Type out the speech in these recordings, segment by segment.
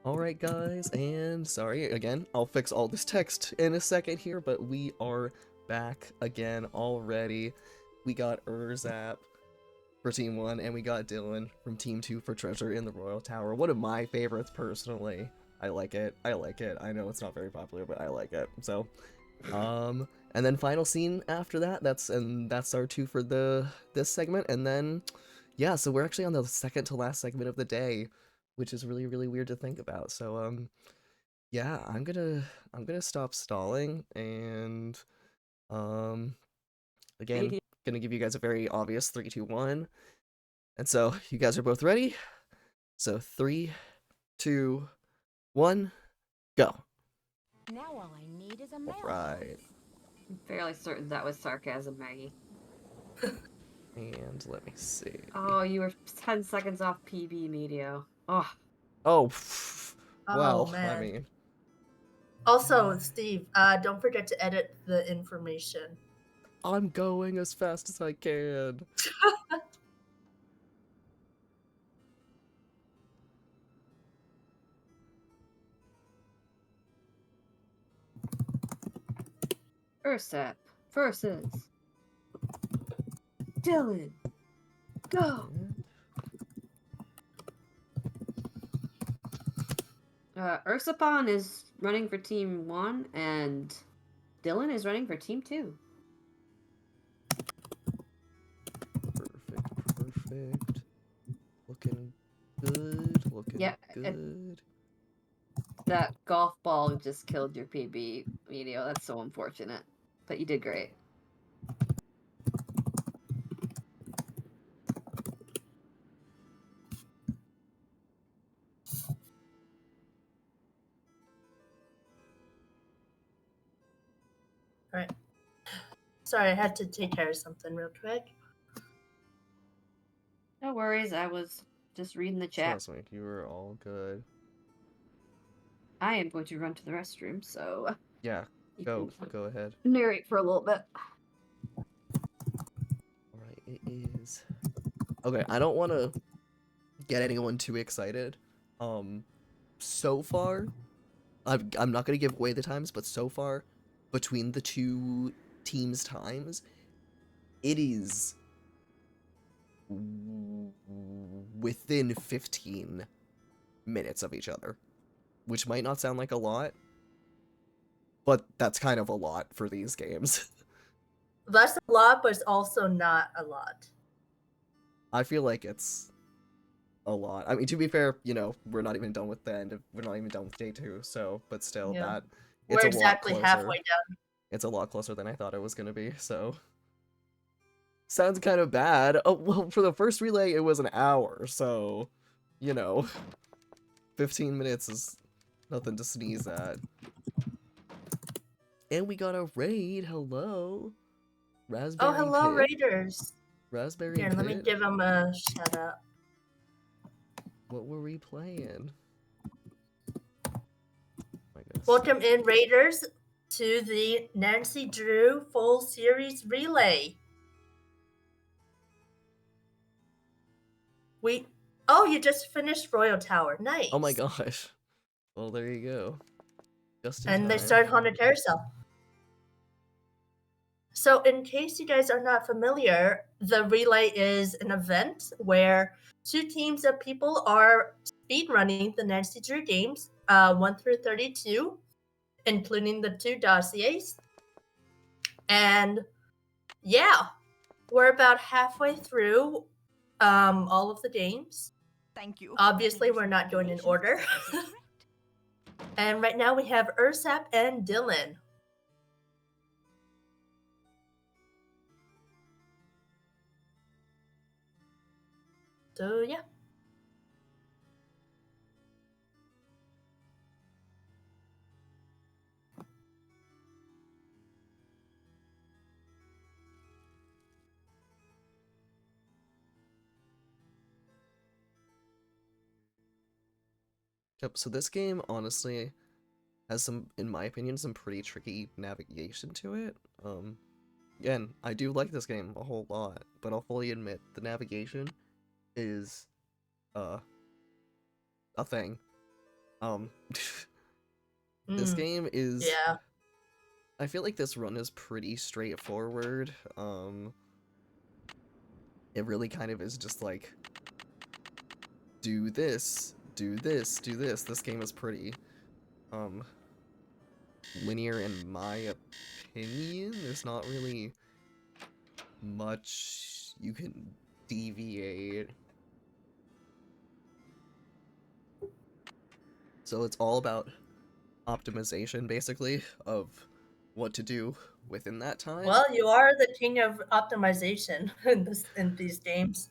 Alright guys, and sorry again, I'll fix all this text in a second here, but we are back again already. We got Urzap for Team 1, and we got Dylan from Team 2 for Treasure in the Royal Tower. One of my favorites, personally. I like it. I like it. I know it's not very popular, but I like it. So, and then final scene after that, that's our 2 for this segment, and then, yeah, so we're actually on the second to last segment of the day, which is really, really weird to think about. So, yeah, I'm gonna stop stalling, and, again, gonna give you guys a very obvious 3, 2, 1. And so, you guys are both ready? So, 3, 2, 1, go. Now all I need is a mailbox. Alright. I'm fairly certain that was sarcasm, Maggie. And let me see. Oh, you were 10 seconds off PB Medio. Oh. Oh, well, man. I mean. Also, Steve, don't forget to edit the information. I'm going as fast as I can. Ursap versus Dylan. Go! Ursapon is running for Team 1, and Dylan is running for Team 2. Perfect. Looking good, looking good. That golf ball just killed your PB Medio. That's so unfortunate. But you did great. Alright. Sorry, I had to take care of something real quick. No worries, I was just reading the chat. Trust me, you were all good. I am going to run to the restroom, so... Yeah, go ahead. Narrate for a little bit. Alright, it is... Okay, I don't want to get anyone too excited. So far, I'm not going to give away the times, but so far, between the two teams' times, it is within 15 minutes of each other, which might not sound like a lot, but that's kind of a lot for these games. That's a lot, but it's also not a lot. I feel like it's a lot. I mean, to be fair, you know, we're not even done with we're not even done with day 2, so, but still, Yeah. it's We're a exactly lot closer. halfway down. It's a lot closer than I thought it was gonna be, so. Sounds kind of bad. Oh, well, for the first relay, it was an hour, so, you know, 15 minutes is nothing to sneeze at. And we got a raid. Hello. Raspberry Oh, hello, Pit. Raiders. Raspberry Here, Pit. let me give them a shout out. What were we playing? Welcome in, Raiders, to the Nancy Drew Full Series Relay. Oh, you just finished Royal Tower. Nice. Oh my gosh. Well, there you go. Just in and time. They started Haunted Carousel. So in case you guys are not familiar, the relay is an event where 2 teams of people are speedrunning the Nancy Drew games, 1 through 32, including the 2 dossiers. And yeah, we're about halfway through all of the games. Thank you. Obviously, we're not going in order. And right now we have Ursap and Dylan. So yeah. Yep, so this game, honestly, has some, in my opinion, some pretty tricky navigation to it. Again, I do like this game a whole lot, but I'll fully admit the navigation is, a thing. Um, this game is. Yeah. I feel like this run is pretty straightforward. It really kind of is just like, do this, do this, do this. This game is pretty, linear in my opinion. There's not really much you can deviate. So it's all about optimization, basically, of what to do within that time. Well, you are the king of optimization in these games.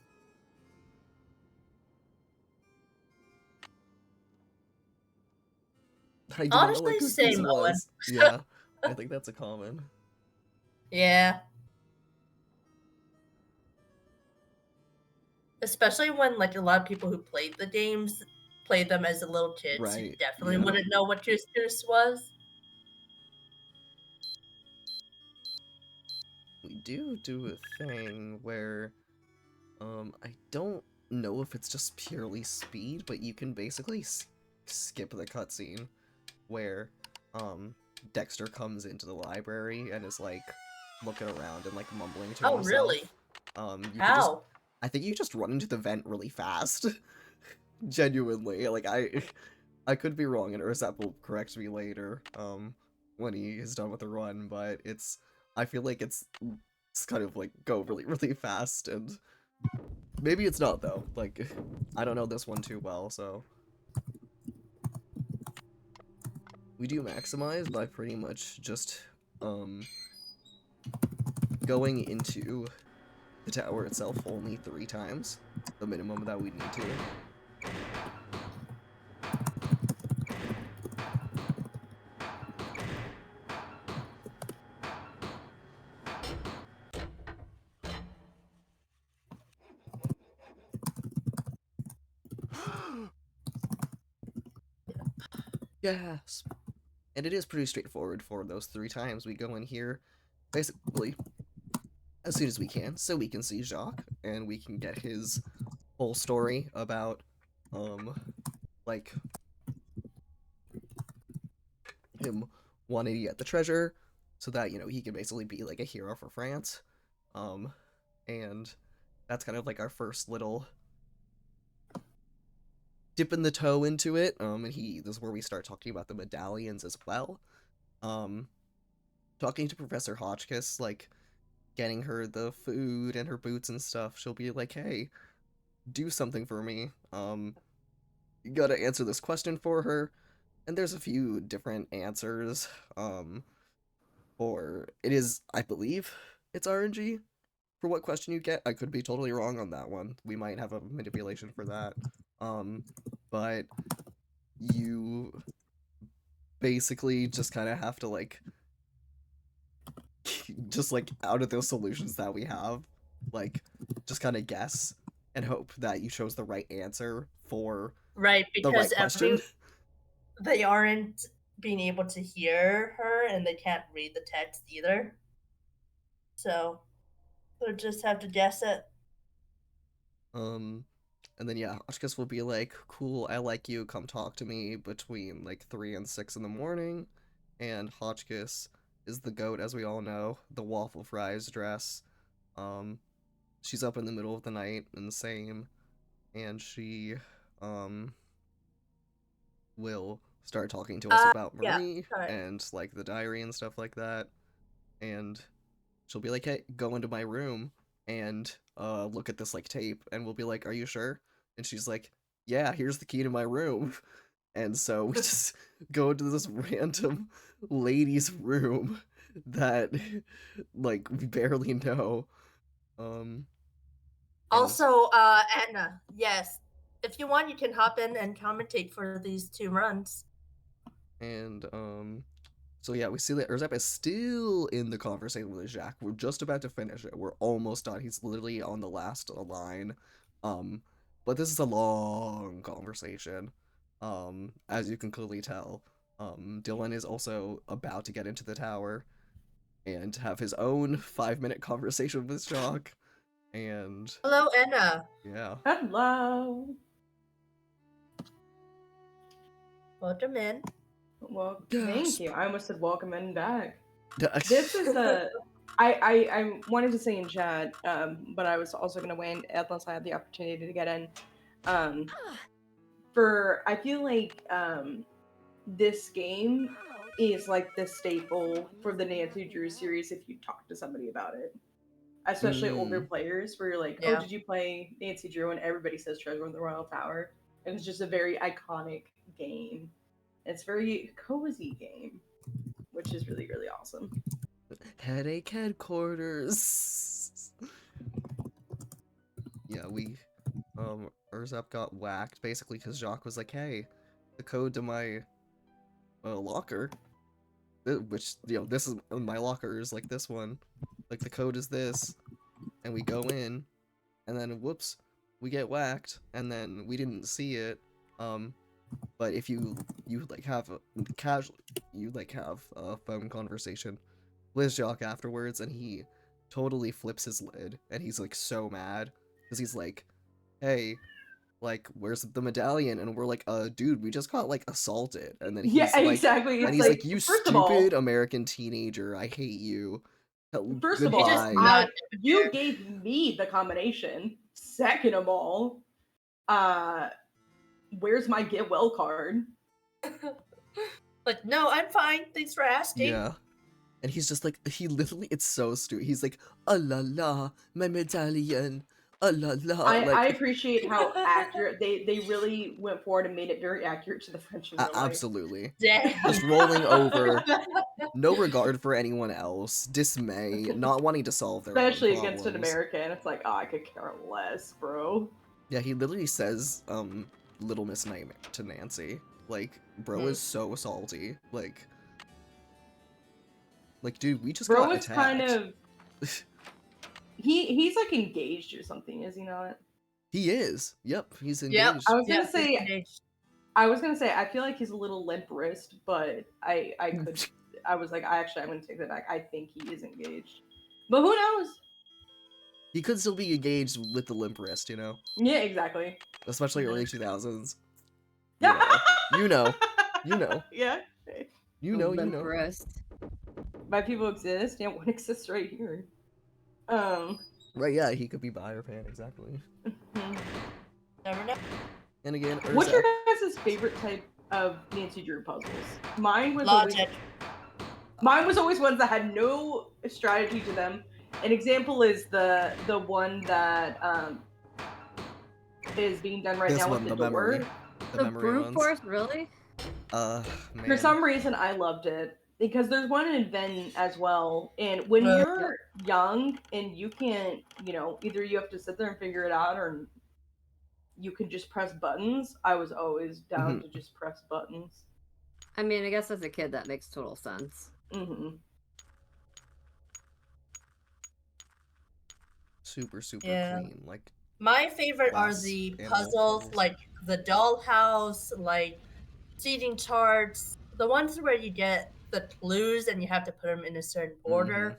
I do not know what Honestly, Goose same, Owen. was. Yeah, I think that's a common. Yeah. Especially when like a lot of people who played the games played them as a little kids who Right, definitely yeah. wouldn't know what Goose Goose was. We do a thing where, I don't know if it's just purely speed, but you can basically skip the cutscene where, Dexter comes into the library and is like looking around and like mumbling to Oh, himself. really? You can just, How? I think you just run into the vent really fast. Genuinely, like I could be wrong, and Urzap will correct me later, when he is done with the run, but I feel like it's kind of like go really, really fast, and maybe it's not though. Like, I don't know this one too well, so we do maximize by pretty much just going into the tower itself only 3 times, the minimum that we need to. Yes. And it is pretty straightforward for those 3 times. We go in here, basically, as soon as we can, so we can see Jacques, and we can get his whole story about, like, him wanting to get the treasure, so that, you know, he can basically be, like, a hero for France. And that's kind of, like, our first little dipping the toe into it, and this is where we start talking about the medallions as well. Talking to Professor Hotchkiss, like, getting her the food and her boots and stuff, she'll be like, hey, do something for me. You gotta answer this question for her. And there's a few different answers. Or it is, I believe, it's RNG for what question you get. I could be totally wrong on that one. We might have a manipulation for that. But you basically just kind of have to, like, just, like, out of those solutions that we have, like, just kind of guess and hope that you chose the right answer for Right, the right because question. they aren't being able to hear her and they can't read the text either. So they'll just have to guess it. And then yeah, Hotchkiss will be like, cool, I like you, come talk to me between like 3 and 6 in the morning. And Hotchkiss is the goat, as we all know, the waffle fries dress. She's up in the middle of the night and the same, and she will start talking to us about Yeah, Marie sorry. and like the diary and stuff like that. And she'll be like, hey, go into my room and look at this like tape. And we'll be like, are you sure? And she's like, yeah, here's the key to my room. And so we just go into this random lady's room that like we barely know. And Also, Anna, yes. If you want, you can hop in and commentate for these 2 runs. and so yeah, we see that Urzap is still in the conversation with Jacques. We're just about to finish it. We're almost done. He's literally on the last line. But this is a long conversation. As you can clearly tell. Dylan is also about to get into the tower and have his own 5-minute conversation with Jacques. And Hello, Anna. yeah. Hello. Welcome in. Well, Gasp. thank you. I almost said welcome in back. This This is the. I wanted to say in chat, but I was also going to wait unless I had the opportunity to get in. I feel like this game is like the staple for the Nancy Drew series if you talk to somebody about it. Especially older players, where you're like, Yeah. oh, did you play Nancy Drew? And everybody says Treasure in the Royal Tower. It was just a very iconic game. It's a very cozy game, which is really, really awesome. Headache headquarters. Yeah, Urzap got whacked basically because Jacques was like, hey, the code to my locker, which, this is my locker is like this one, like the code is this, and we go in, and then whoops, we get whacked, and then we didn't see it, but if you like have a phone conversation with Jacques afterwards, and he totally flips his lid, and he's like so mad because he's like, hey, like, where's the medallion? And we're like, dude, we just got like assaulted. And then he's exactly. And he's like, you stupid American teenager, I hate you. First of all, Goodbye." you gave me the combination. Second of all, where's my get well card? Like, no, I'm fine. Thanks for asking. Yeah. And he's just like, he literally, it's so stupid. He's like, oh la la, my medallion. Oh la la. I appreciate how accurate they really went forward and made it very accurate to the French in real life. Absolutely. Dang. Just rolling over. No regard for anyone else. Dismay. Not wanting to solve their Especially own against an problems. American. It's like, oh, I could care less, bro. Yeah, he literally says, Little Miss Nightmare to Nancy. Like, bro is so salty. Like, dude, we just bro got is attacked. kind of... he's like engaged or something, is he not? He is. Yep, he's engaged. Yep. I was gonna say, I feel like he's a little limp wrist, but I was like, I'm gonna take that back. I think he is engaged, but who knows? He could still be engaged with the limp wrist, Yeah, exactly. Especially early 2000s. Yeah. You know. Yeah. Limp wrist. My people exist. Yeah, one exists right here. Right, yeah, he could be bi or pan, exactly. Never know. And again, what's your guys' favorite type of Nancy Drew puzzles? Mine was always ones that had no strategy to them. An example is the one that is being done right now with the door. The brute force, really? Man. For some reason, I loved it. Because there's one in Ven as well, and when you're young and you can't, either you have to sit there and figure it out, or you can just press buttons. I was always down to just press buttons. I mean, I guess as a kid that makes total sense. Super clean. Like, my favorite are the puzzles, like the dollhouse, like seating charts, the ones where you get the clues and you have to put them in a certain order.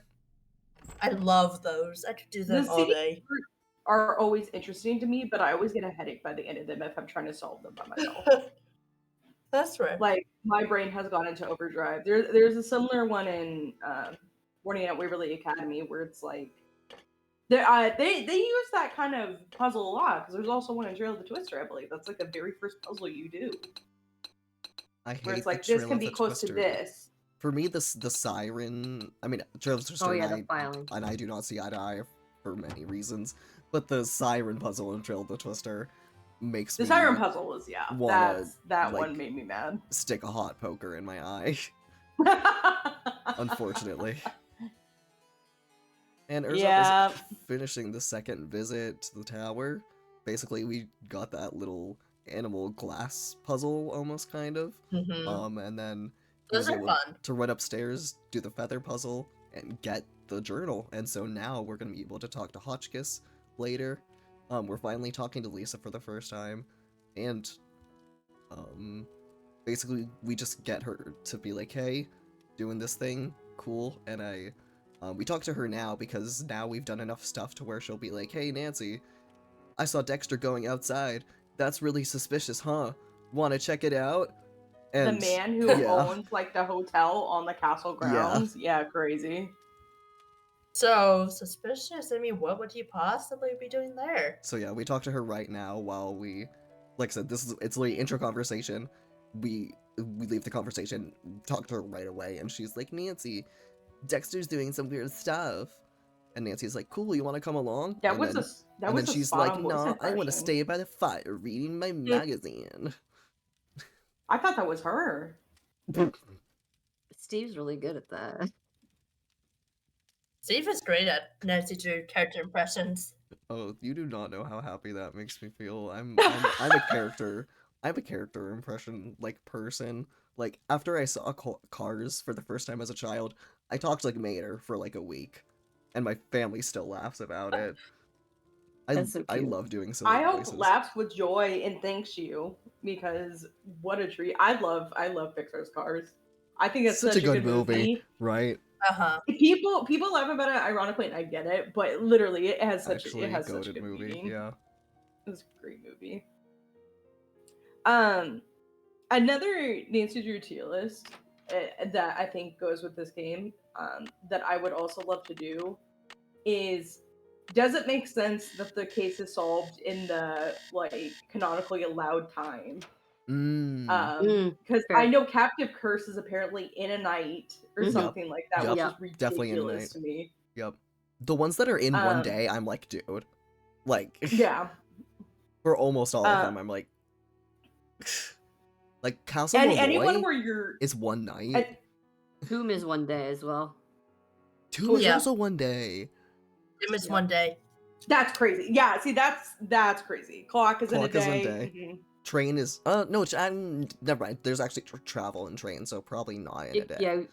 I love those. I could do them all day. Are always interesting to me, but I always get a headache by the end of them if I'm trying to solve them by myself. That's right. Like, my brain has gone into overdrive. There's a similar one in Warning at Waverly Academy where it's like they use that kind of puzzle a lot, because there's also one in Trail of the Twister, I believe. That's like the very first puzzle you do. I hate where it's like, the this can be close Twister. to this. For me, the siren. I mean, Trail of the Twister. And I do not see eye to eye for many reasons, but the siren puzzle in Trail of the Twister makes the siren puzzle is one made me mad. Stick a hot poker in my eye. Unfortunately. And Urzap was finishing the second visit to the tower. Basically, we got that little animal glass puzzle, almost kind of. And then those are fun. To run upstairs, do the feather puzzle, and get the journal. And so now we're gonna be able to talk to Hotchkiss later. We're finally talking to Lisa for the first time, and basically we just get her to be like, hey, doing this thing, cool. And we talk to her now because now we've done enough stuff to where she'll be like, hey Nancy, I saw Dexter going outside. That's really suspicious, huh? Wanna check it out? And the man who yeah. owns like the hotel on the castle grounds. Yeah, crazy. So suspicious. I mean, what would he possibly be doing there? So yeah, we talk to her right now while we, like I said, it's literally intro conversation. We leave the conversation, talk to her right away, and she's like, Nancy, Dexter's doing some weird stuff. And Nancy's like, cool, you want to come along? That and was then, that and was then a she's spot like, on voice nah, I want to impression. stay by the fire reading my magazine. I thought that was her. Steve's really good at that. Steve is great at Nancy Drew character impressions. Oh, you do not know how happy that makes me feel. I'm a character. I'm a character impression like person. Like after I saw Cars for the first time as a child, I talked like Mater for like a week, and my family still laughs about it. That's so I cute. love doing silly I hope voices. laughs with joy and thanks you because what a treat. I love Pixar's Cars. I think it's Such a good movie, right? Uh-huh. People laugh about it ironically, and I get it, but literally it has such Actually, such goated good movie. meaning. Yeah. It's a great movie. Another Nancy Drew tier list that I think goes with this game, that I would also love to do, is does it make sense that the case is solved in the like canonically allowed time? Because fair. I know Captive Curse is apparently in a night or Mhm. something like that, Yep. which Yep. is Definitely in a ridiculous night. to me. Yep. The ones that are in one Um, day, I'm like, dude. Like, Yeah. for almost all of them, I'm like, like Castle And Malloy anyone where you're is one night. at- Tomb is one day as well. Two is Yeah. also one day. Him is Yeah. one day. that's crazy. Yeah, see that's crazy. Clock is Clock in is a in day. day. Mhm. Train is no, never mind. There's actually travel and train, so probably not in a day.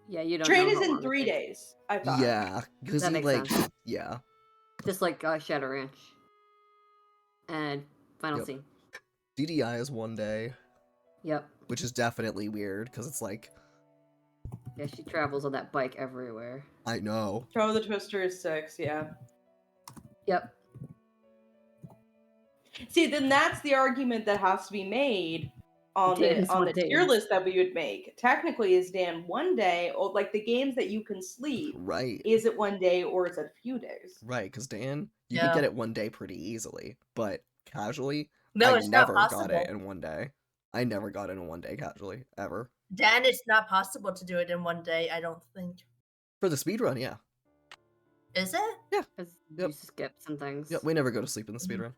Yeah, you don't Train know is how in long it 3 takes. days, I thought. Yeah, because That he makes like sense. yeah. Just like Shadow Ranch. And Final Yep. Scene. DDI is one day, Yep. which is definitely weird because it's like Yeah, she travels on that bike everywhere. I know. Throw the Twister is 6, yeah. Yep. See, then that's the argument that has to be made on Dan the is on one the day. tier list that we would make. Technically, is Dan one day, or like the games that you can sleep, Right. is it one day or is it a few days? Right, because Dan, you Yeah. could get it one day pretty easily, but casually, No, I it's not never got possible. it in one day. I never got it in one day casually, ever. Dan, it's not possible to do it in one day, I don't think. For the speedrun, yeah. Is it? Because Yep. you skip some things. Yep, we never go to sleep in the Mhm. speedrun.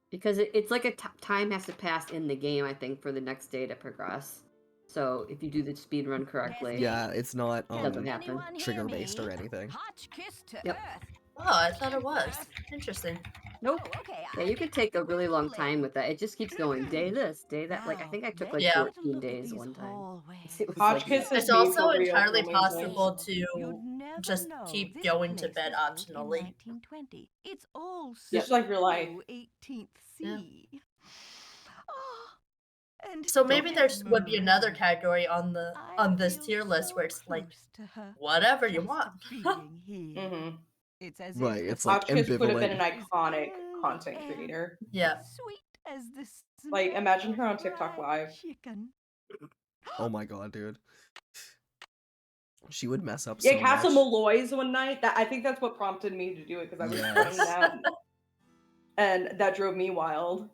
Because it's like time has to pass in the game, I think, for the next day to progress. So if you do the speed run correctly, Yeah, it's not doesn't happen. trigger based or anything. Yep. Oh, I thought it was. Interesting. Nope. Yeah, you could take a really long time with that. It just keeps going day this, day that. Like I think I took like Yeah. 14 days one time. It was Hotchkiss like, is It's made also for real entirely for me. possible to just keep going to bed optionally. It's all Just like your life. 18th Yeah. C. Ah, and So maybe don't there's would be another murmur. category on I this feel tier list so where it's like close to her, whatever you just want. being here. Mhm. It's as Right, if the it's like Hotchkiss would have been an ambivalent. iconic is content in creator. Yeah. sweet as the Like, smell imagine her on of TikTok fried Live. chicken. Oh my god, dude. She would mess up Yeah, so Castle much. Malloy's one night. That I think that's what prompted me to do it because I was Yes. playing that, and that drove me wild.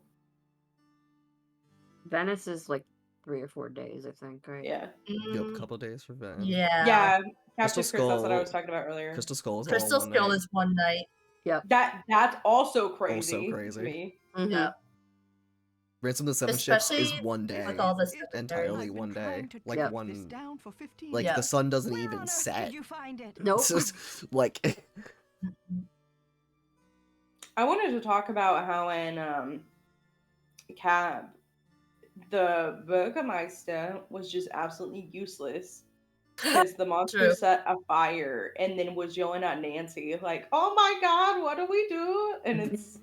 Venice is like 3 or 4 days, I think, right? Yeah, Yep, Mm, couple days for Van. yeah. yeah. Crystal Captain Chris, that's what I Skull- was talking about earlier. Crystal Skull is Crystal all one Skull night. is one night. That's also crazy. crazy. To me. Mhm. Yeah. Ransom of the Seven Ships is Especially one day. with all this Entirely I've been one day. trying to Like Yep. track this one down for 15 like Yeah. the sun doesn't Where even on earth set. did you find it? Nope. It's just, like I wanted to talk about how in Cab, the Bürgermeister was just absolutely useless because the monster True. set a fire and then was yelling at Nancy like, "Oh my God, what do we do?" And it's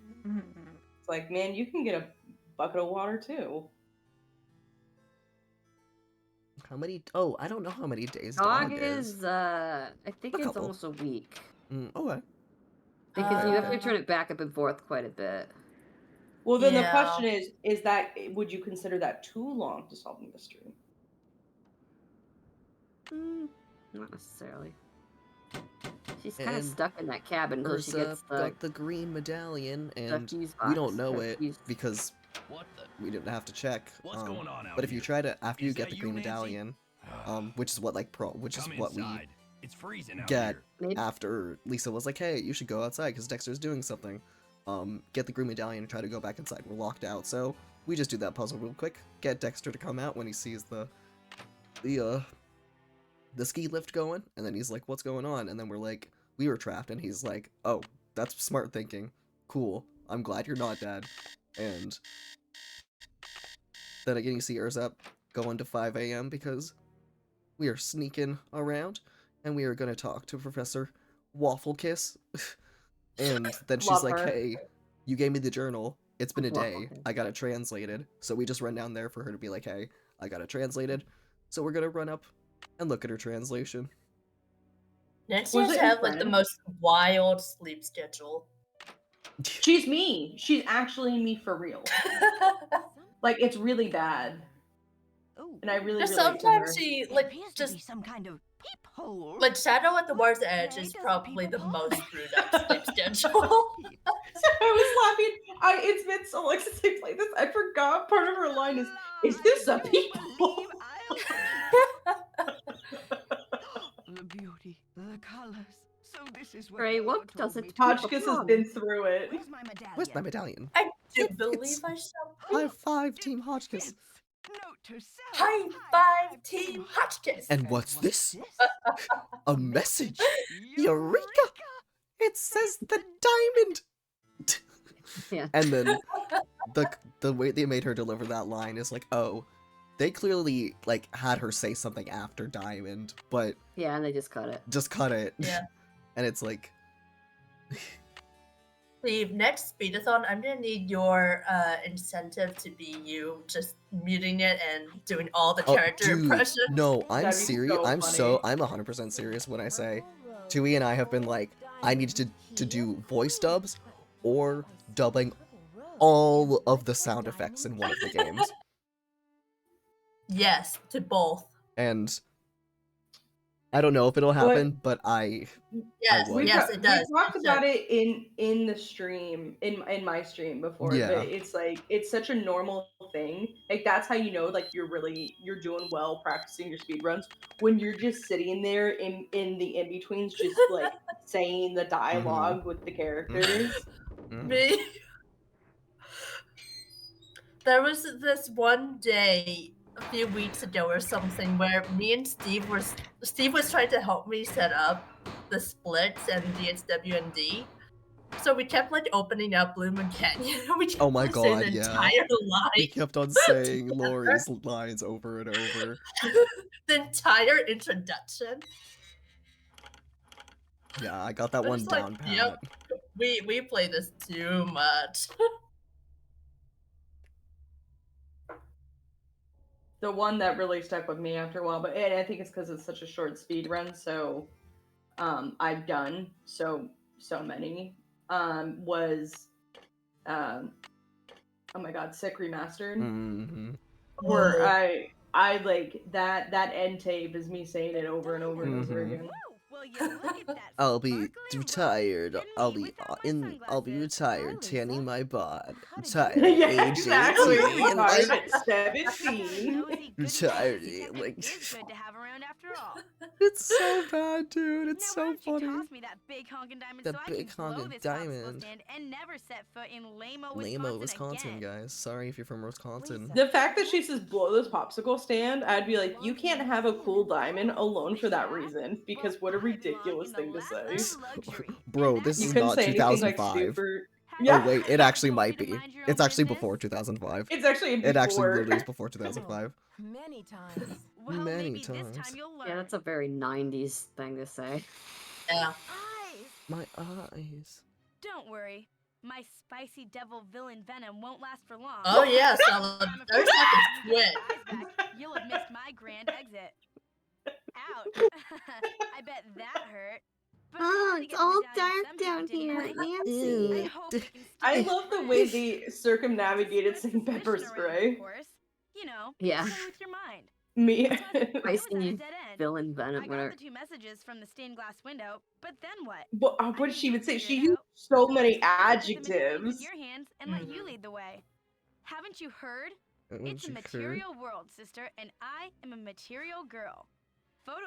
like, man, you can get a bucket of water too. how many I don't know how many days Dog dog is I think A it's couple. almost a week. Okay. Because you have to Uh, turn it back up and forth quite a bit. Well, then the Yeah. question is that would you consider that too long to solve a mystery? Not necessarily. She's kind of And stuck in that cabin until she Urza gets the got the green medallion, and fuse we box. don't know or it fuse- because What the? we didn't have to check. What's going on out But if you here? try to, after you Is get that the you, green Nancy? medallion, which is what Come what we inside. It's freezing out get here. Maybe- after Lisa was like, hey, you should go outside because Dexter's doing something. Get the green medallion and try to go back inside. We're locked out, so we just do that puzzle real quick. Get Dexter to come out when he sees the ski lift going, and then he's like, what's going on? And then we're like, we were trapped, and he's like, oh, that's smart thinking. Cool. I'm glad you're not dead. And then again, you see Urzap going to 5 a.m. because we are sneaking around, and we are going to talk to Professor Waffle Kiss. And then she's Love like, her. hey, you gave me the journal. It's been a Waffle day. Kiss. I got it translated. So we just run down there for her to be like, hey, I got it translated. So we're going to run up and look at her translation. Nancy Was has it to in have like the French? most wild sleep schedule. She's me. She's actually me for real. Like it's really bad, Oh, and I really Because relate to her. sometimes she it like appears to be just some kind of peephole. like Shadow at the War's Edge Why is doesn't probably the people most pause? screwed up sleep schedule. So I was laughing. It's been so long since I played this. I forgot part of her line is this a I don't peephole? believe the beauty, the colors. So this is what Ray, Mama what told does me it to Hotchkiss do. has been through it. Where's my medallion? Where's my medallion? I do It believe fits. I shall. High five, Team Hotchkiss. Note to self. High five, Team Hotchkiss. And what's this? A message. Eureka! It says the diamond. Yeah. And then the way they made her deliver that line is like, oh, they clearly like had her say something after diamond, but Yeah, and they just cut it. just cut it. Yeah. And it's like, Steve, next speedathon, I'm gonna need your incentive to be you just muting it and doing all the oh, character dude, impressions. no, I'm That'd be serious. so I'm funny. 100% serious when I say, Tui and I have been like, I need to do voice dubs or dubbing all of the sound effects in one of the games. Yes, to both. And I don't know if it'll happen, but I Yes, would. yes, it does. We talked It about should. it in the stream, in my stream before. Yeah. But it's like it's such a normal thing. Like that's how you know like you're doing well practicing your speed runs when you're just sitting there in the in-betweens just like saying the dialogue with the characters. Mm. Me. There was this one day a few weeks ago or something where me and Steve was trying to help me set up the splits and DHW and D. So we kept like opening up Blue Moon Canyon. We kept Oh my on saying God, the yeah. entire We line, kept on saying Lori's lines over and over. the entire introduction. Yeah, I got that I one was like, down pat. yep. We play this too much. The one that really stuck with me after a while, and I think it's because it's such a short speed run, so I've done so many. Was oh my god, Sick Remastered. Mm-hmm. Where Oh. I like that end tape is me saying it over and over and over Mhm. again. Will you look at that I'll be sparkling retired. road? I'll Me be without my I'll be sunglasses. retired, Hi, tanning Lisa. my bod. How did you Retired know? at Yeah, age exactly. 18. Retired Like, at 17. Nosy, good Retired, fancy tip like- is good to have around after all. it's so bad, dude. It's Now, why so don't you funny. toss me that big honkin' diamond That so I big can blow honkin' this popsicle diamond. stand and never set foot in Lamo, Lame-o, Wisconsin Wisconsin, again. guys. Sorry if you're from Wisconsin. The fact that she says blow this popsicle stand, I'd be like, you can't have a cool diamond alone for that reason. Because what a ridiculous thing to say. Bro, this You is couldn't not say anything like 2005. super. Oh Yeah. wait, it actually might be. It's actually before 2005. It's actually before. It actually literally is before 2005. Many times. Well, Many maybe this times. time you'll learn. Yeah, that's a very 90s thing to say. Yeah. Eyes. My eyes. Don't worry. My spicy devil villain venom won't last for long. Oh yeah, so I'm afraid there's if like you a quit. eyes back, you'll have missed my grand exit. Ouch. I bet that hurt. But Oh, we it's get all medallions dark somehow, down didn't here, we? Nancy. I hope we can I still love the get way rich. they circumnavigated saying pepper Suspicion around, spray. of course. You know, Yeah. play with your mind. Me. Plus, I was at a Spicy dead end. villain I venom, got whatever. the 2 messages from the stained glass window, but then what? What did she even say? Figure She it used out. so So I many decided to put the medallions in adjectives. your hands and let you Mhm. lead the way. Haven't you heard? Haven't It's a you heard? material world, sister, and I am a material girl.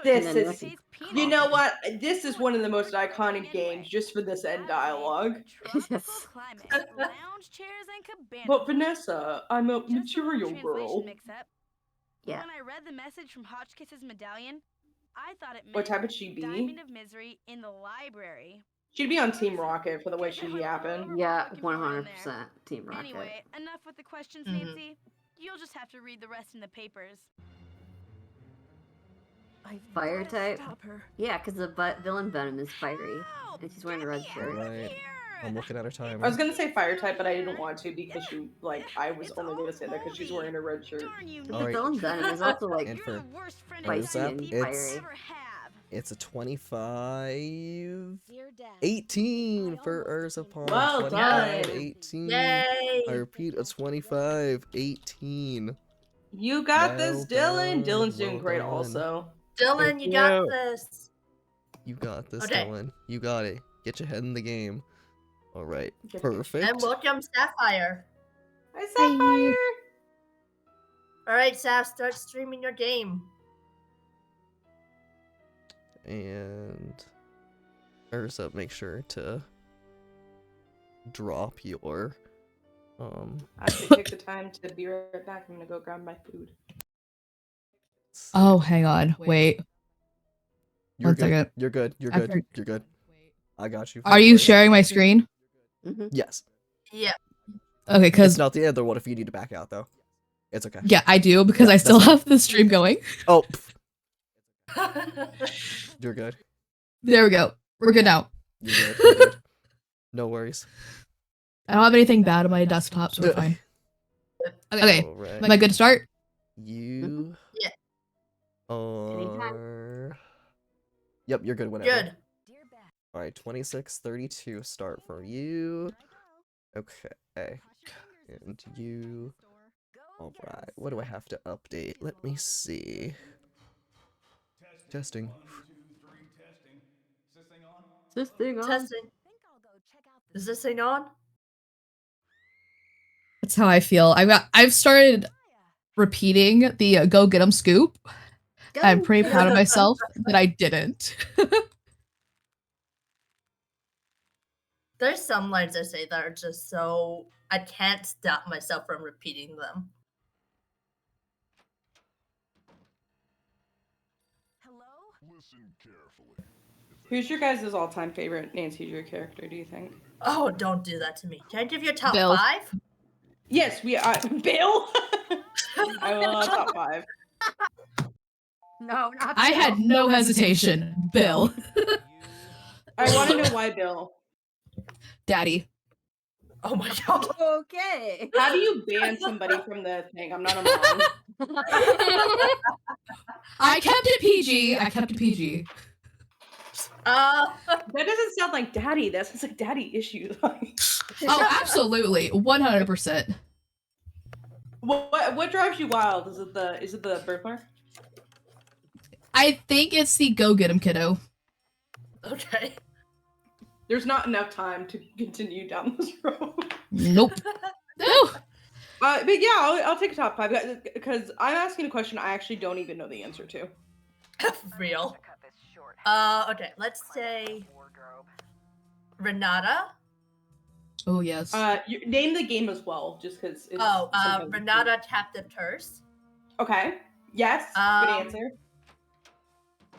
This And then is, Nancy. you know what? This is one of the most iconic games just for this end dialogue. Tropical Yes. climate, lounge chairs and cabanas. But Vanessa, I'm a Just a little material translation girl. mix-up. Yeah. When I read the message from Hotchkiss's medallion, I thought it meant What type would she be? Diamond of Misery in the library. She'd be on Team Rocket for the way she Kinda happened. overboard Yeah, looking for in 100% there. Team Rocket. Anyway, enough with the questions, Mhm. Nancy. You'll just have to read the rest in the papers. Fire type? Stop her. Yeah, because the villain venom is fiery. And she's wearing a red shirt. Right. I'm looking at her timer. I was gonna say fire type, but I didn't want to because she, like, I was only gonna say that because she's wearing a red shirt. Darn you, But the Alright. villain venom is also like And You're for the worst friend spicy Urzap, and people it's- fiery. ever have. It's a 25. Dear Dad, 18 I for almost Urza became Palm. Well 25, done. 18. Yay! I repeat, a 25, 18. You got this, Well Dylan. done, Dylan's doing well great done. also. Dylan, Thank you got you. this. You got this, Okay. Dylan. You got it. Get your head in the game. All right. Get- Perfect. And welcome, Sapphire. Hi, Sapphire. All right, Sap, start streaming your game. And Urza, make sure to drop your Actually, take the time to be right back. I'm gonna go grab my food. Oh, hang on. Wait. You're One good. second. You're good. You're I good. for- You're good. I got you. Are you sharing my screen? Mm-hmm. Yes. Yeah. Okay, It's because not the end of the one if you need to back out though. It's okay. yeah, I do because Yeah, I still that's fine. have the stream going. Oh, you're good. There we go. We're good now. You're good. You're good. No worries. I don't have anything bad on my desktop, so we're fine. Okay, All right. am I good to start? You Yeah. are. Yep, you're good whenever. Good. dear Beth, All right, 26:32 start for you. Okay. And you. All right. What do I have to update? Let me see. Testing. Is this thing on? This thing on? Testing. think I'll go check out the Is this thing on? That's how I feel. I've started repeating the go get 'em scoop. I'm pretty proud of myself that I didn't. There's some lines I say that are just so I can't stop myself from repeating them. Hello? Who's your guys' all-time favorite Nancy Drew character? Do you think? Oh, don't do that to me. Can I give you a top Bill. 5? Yes, we are. Bill. I will top 5. No, not I had no hesitation. Bill. I want to know why Bill. Daddy. Oh my god. Okay. How do you ban somebody from the thing? I'm not a mom. I kept it PG. I kept it PG. That doesn't sound like daddy. That sounds like daddy issues. Oh, absolutely. 100%. What drives you wild? Is it the birthmark? I think it's the go get 'em kiddo. Okay. There's not enough time to continue down this road. Nope. No. But yeah, I'll take a top 5 because I'm asking a question I actually don't even know the answer to. Real. Okay, let's say Renata. Oh, yes. You name the game as well, just because. Renata Captive Terse. Okay. Yes. Good answer.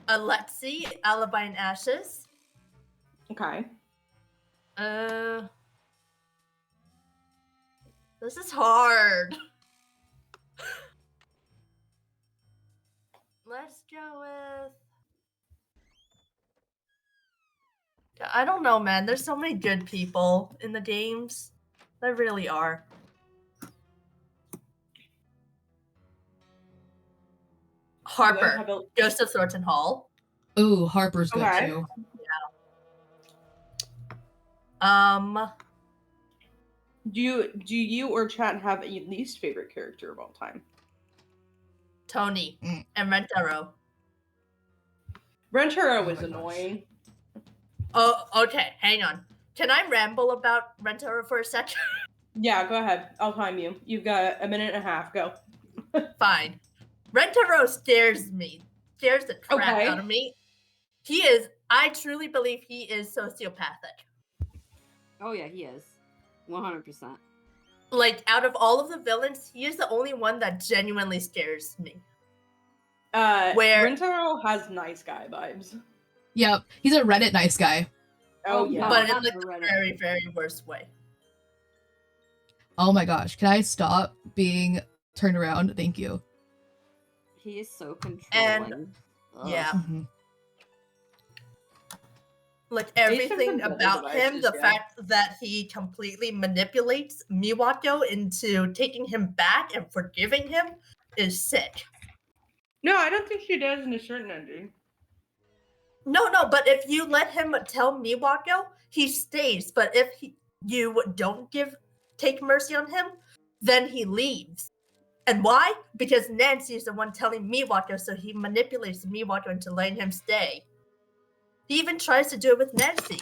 Alexi, Alibi in Ashes. Okay. This is hard. Let's go with. I don't know, man. There's so many good people in the games. There really are. Harper, Ghost of Thornton Hall. Ooh, Harper's good Okay. too. Do you or chat have a least favorite character of all time? Tony and Rentaro. Rentaro Oh was my gosh. annoying. Oh, okay. Hang on. Can I ramble about Rentaro for a second? Yeah, go ahead. I'll time you. You've got a minute and a half. Go. Fine. Rentaro scares the crap Okay. out of me. I truly believe he is sociopathic. Oh yeah, he is. 100%. Like, out of all of the villains, he is the only one that genuinely scares me. Rentaro has nice guy vibes. Yep, he's a Reddit nice guy. Oh yeah. But in not like the the Reddit. very, very worst way. Oh my gosh, can I stop being turned around? Thank you. He is so controlling. And- Yeah. Mhm. Like, Based on everything some about Reddit him, devices, the yeah. fact that he completely manipulates Miwako into taking him back and forgiving him is sick. No, I don't think she does in a certain ending. No, but if you let him tell Miwako, he stays. But if you don't take mercy on him, then he leaves. And why? Because Nancy is the one telling Miwako, so he manipulates Miwako into letting him stay. He even tries to do it with Nancy.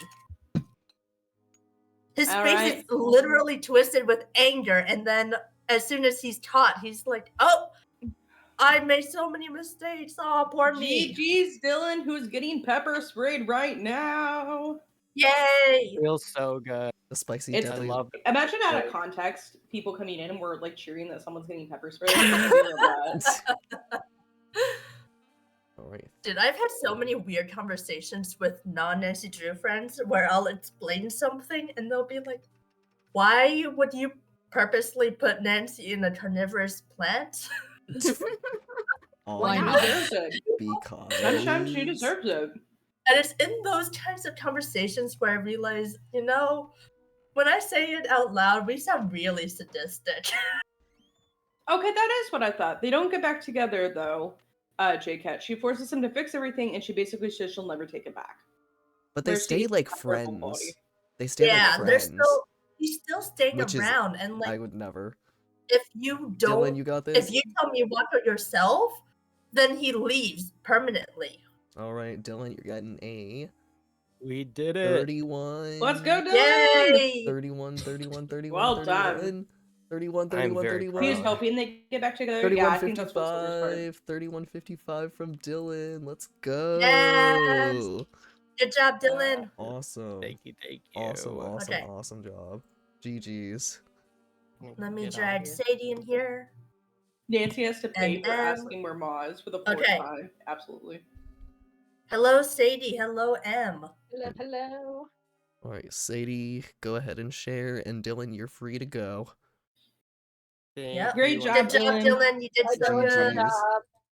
His All face right. is literally twisted with anger, and then as soon as he's caught, he's like, "Oh, I made so many mistakes. Oh, poor me. GG's Dylan, who's getting pepper sprayed right now. Yay!" Feels so good. The spicy It's deadly. love Imagine out of Right. context, people coming in and we're like cheering that someone's getting pepper sprayed. All All right. Dude, I've had so many weird conversations with non-Nancy Drew friends where I'll explain something and they'll be like, "Why would you purposely put Nancy in a carnivorous plant?" Why She not? deserves it. Because Sometimes she deserves it. And it's in those kinds of conversations where I realize, when I say it out loud, we sound really sadistic. Okay, that is what I thought. They don't get back together though. J-Cat. She forces him to fix everything, and she basically says she'll never take it back. But they Where stay she- like her full body. friends. They stay Yeah, like they're friends. he's still staying Which is- around, and I like, would never. if you Dylan, don't, you got this? if you tell me what yourself, then he leaves permanently. All right, Dylan, you're getting a We did it. 31. Let's go, Dylan! Yay! 31, 31, Well 31. 31, 31, very 31. He's proud. hoping they get back together. Yeah, I think that's what's the worst part. 3155 from Dylan. Let's go. Yes! Good job, Dylan. Awesome. Thank you. Awesome Okay. job. GG's. Let me Get out drag of here. Sadie in here. Nancy has to pay And for M. asking where Ma is for the fourth Okay. time. Absolutely. Hello, Sadie. Hello, M. Hello. All right, Sadie, go ahead and share, and Dylan, you're free to go. Yep. Great you. job, Good job, Dylan. Dylan. You did so good. GG's.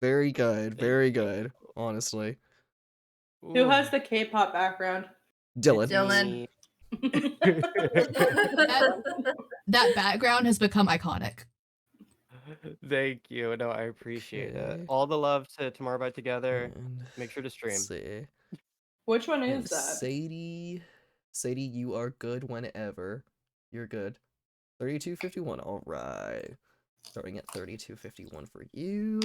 Very good, Thank very you. good. Honestly, Who Ooh. has the K-pop background? Dylan. Dylan. That background has become iconic. Thank you. No, I appreciate Okay. it. All the love to Tomorrow by Together. And Make sure to stream. let's see. Which one And is that? Sadie, you are good whenever. You're good. 3251. All right. Starting at 3251 for you.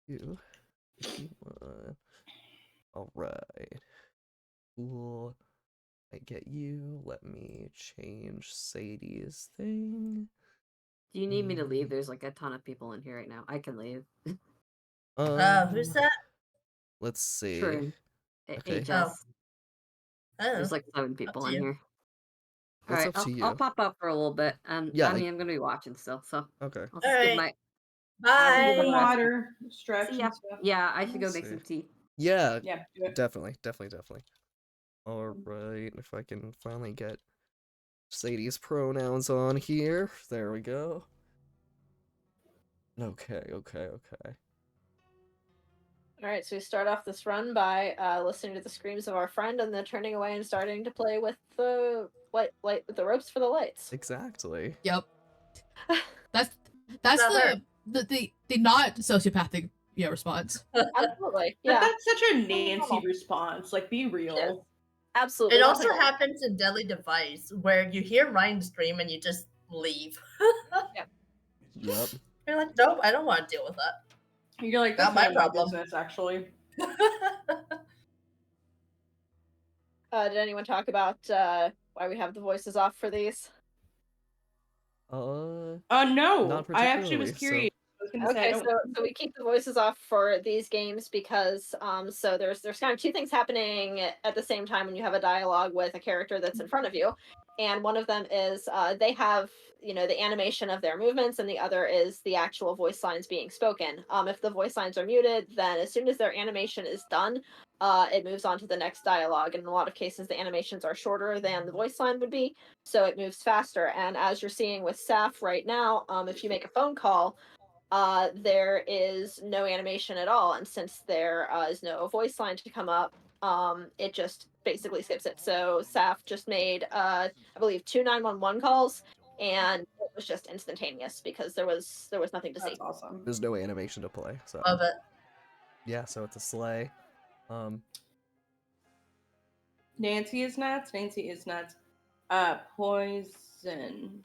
251. All right. Cool. I get you. Let me change Sadie's thing. Do you need me to leave? There's like a ton of people in here right now. I can leave. Who's that? Let's see. True. Okay. HS. Oh. There's like 7 people to in you. here. It's Alright, up to you. I'll pop up for a little bit. Yeah, I mean, I'm gonna be watching still, so Okay. I'll just Alright. give my Bye. Some water, stretch, See ya. and stuff. Yeah, I should go Let's make see. some tea. Yeah, Yeah, do it. definitely. All right, if I can finally get Sadie's pronouns on here. There we go. Okay. All right, so we start off this run by listening to the screams of our friend and then turning away and starting to play with the light with the ropes for the lights. Exactly. Yep. That's Not her. the not sociopathic response. Absolutely. But Yeah. that's such a Nancy response. Like, be real. Absolutely. It one also thing- happens in Deadly Device where you hear Ryan's dream and you just leave. Yep. You're like, nope, I don't want to deal with that. You're like, Not that's my none of my problem. business, actually. Did anyone talk about why we have the voices off for these? No. Not I actually was particularly, so- curious. I was gonna say, I Okay, don't. so we keep the voices off for these games because so there's kind of two things happening at the same time when you have a dialogue with a character that's in front of you, and one of them is they have the animation of their movements, and the other is the actual voice lines being spoken. If the voice lines are muted, then as soon as their animation is done, it moves on to the next dialogue. And in a lot of cases, the animations are shorter than the voice line would be, so it moves faster. And as you're seeing with Saf right now, if you make a phone call, there is no animation at all, and since there is no voice line to come up, it just basically skips it. So Saf just made I believe 2 911 calls, and it was just instantaneous because there was nothing to see. That's awesome. There's no animation to play, so Love it. yeah, so it's a sleigh. Nancy is nuts. Poison.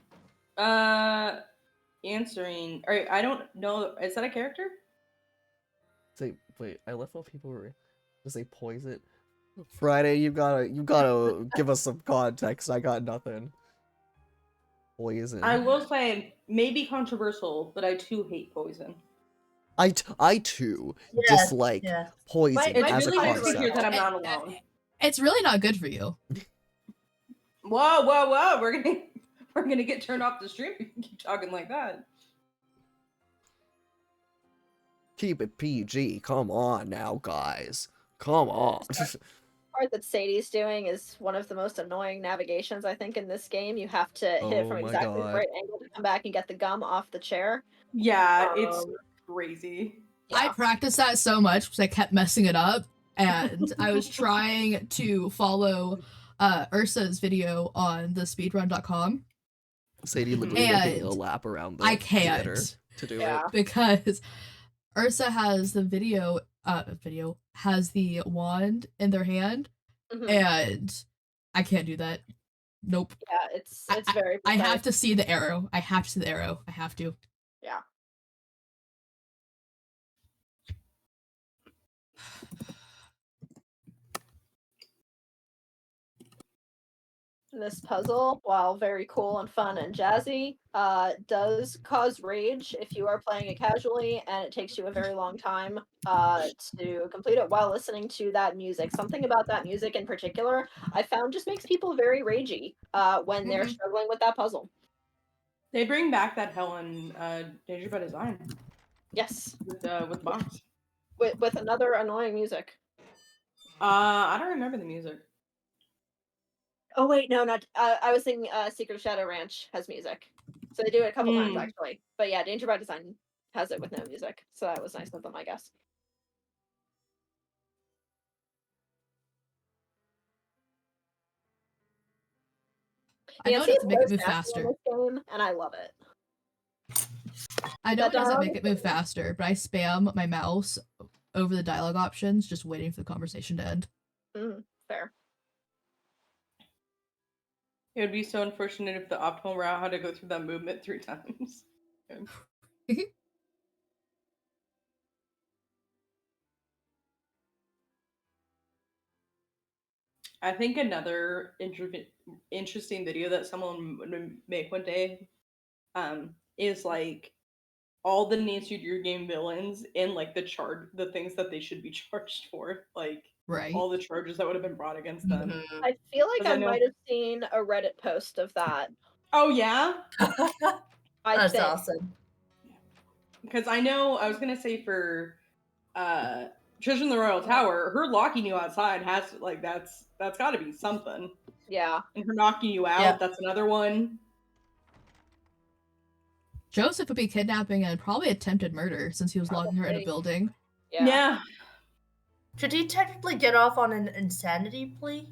Answering. All right, I don't know. Is that a character? Say, wait, I left while people were to say poison. Friday, you gotta give us some context. I got nothing. Poison. I will say, maybe controversial, but I too hate poison. I too Yes, dislike yes. poison It as a really makes me hear concept. that I'm not alone. It's really not good for you. Whoa! We're gonna get turned off the stream if you keep talking like that. Keep it PG. Come on now, guys. Come on. Part that Sadie's doing is one of the most annoying navigations I think in this game. You have to hit it Oh from my exactly the God. right angle to come back and get the gum off the chair. Yeah, it's crazy. I practiced that so much because I kept messing it up, and I was trying to follow Ursa's video on the speedrun.com. Sadie literally making And a lap around the I theater can't to do Yeah. it. because Ursa has the video has the wand in their hand, Mhm. and I can't do that. Nope. Yeah, it's very I have precise. to see the arrow. I have to see the arrow. I have to. Yeah. This puzzle, while very cool and fun and jazzy, does cause rage if you are playing it casually, and it takes you a very long time to complete it while listening to that music. Something about that music in particular, I found just makes people very ragey when they're struggling with that puzzle. They bring back that hell in Danger by Design. Yes. With Box. With another annoying music. I don't remember the music. Oh wait, no, not. I was thinking Secret Shadow Ranch has music, so they do it a couple times actually. But yeah, Danger by Design has it with no music, so that was nice of them, I guess. I know it doesn't make it move faster. Game, and I love it. I know it doesn't make it move faster, but I spam my mouse over the dialogue options, just waiting for the conversation to end. Fair. It would be so unfortunate if the optimal route had to go through that movement 3 times. I think another interesting video that someone would make one day is like all the Nancy Drew game villains and like the things that they should be charged for, like all the charges that would have been brought against them. I feel like I know- might have seen a Reddit post of that. Oh yeah, That's awesome. because I know I was gonna say for Treasure in the Royal Tower, her locking you outside has like that's got to be something. Yeah, and her knocking you out, that's another one. Joseph would be kidnapping and probably attempted murder since he was locking her in a building. Yeah. Could he technically get off on an insanity plea?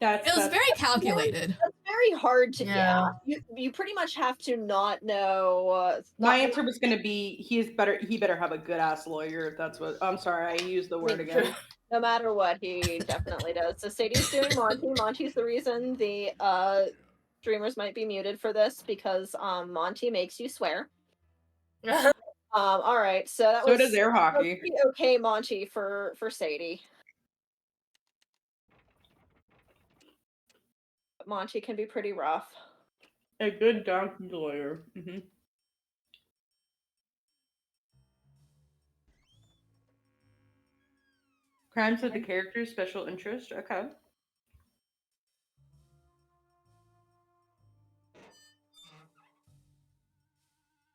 It was very calculated. That's very hard to. Yeah. You pretty much have to not know. My answer was going to be he better have a good ass lawyer. If that's what I'm sorry, I used the word again. No matter what, he definitely does. So Sadie's doing Monty. Monty's the reason the streamers might be muted for this because Monty makes you swear. All right, so that So was does air hockey. pretty okay Monty for Sadie. But Monty can be pretty rough. A good donkey lawyer. Crimes of the character's special interest. Okay.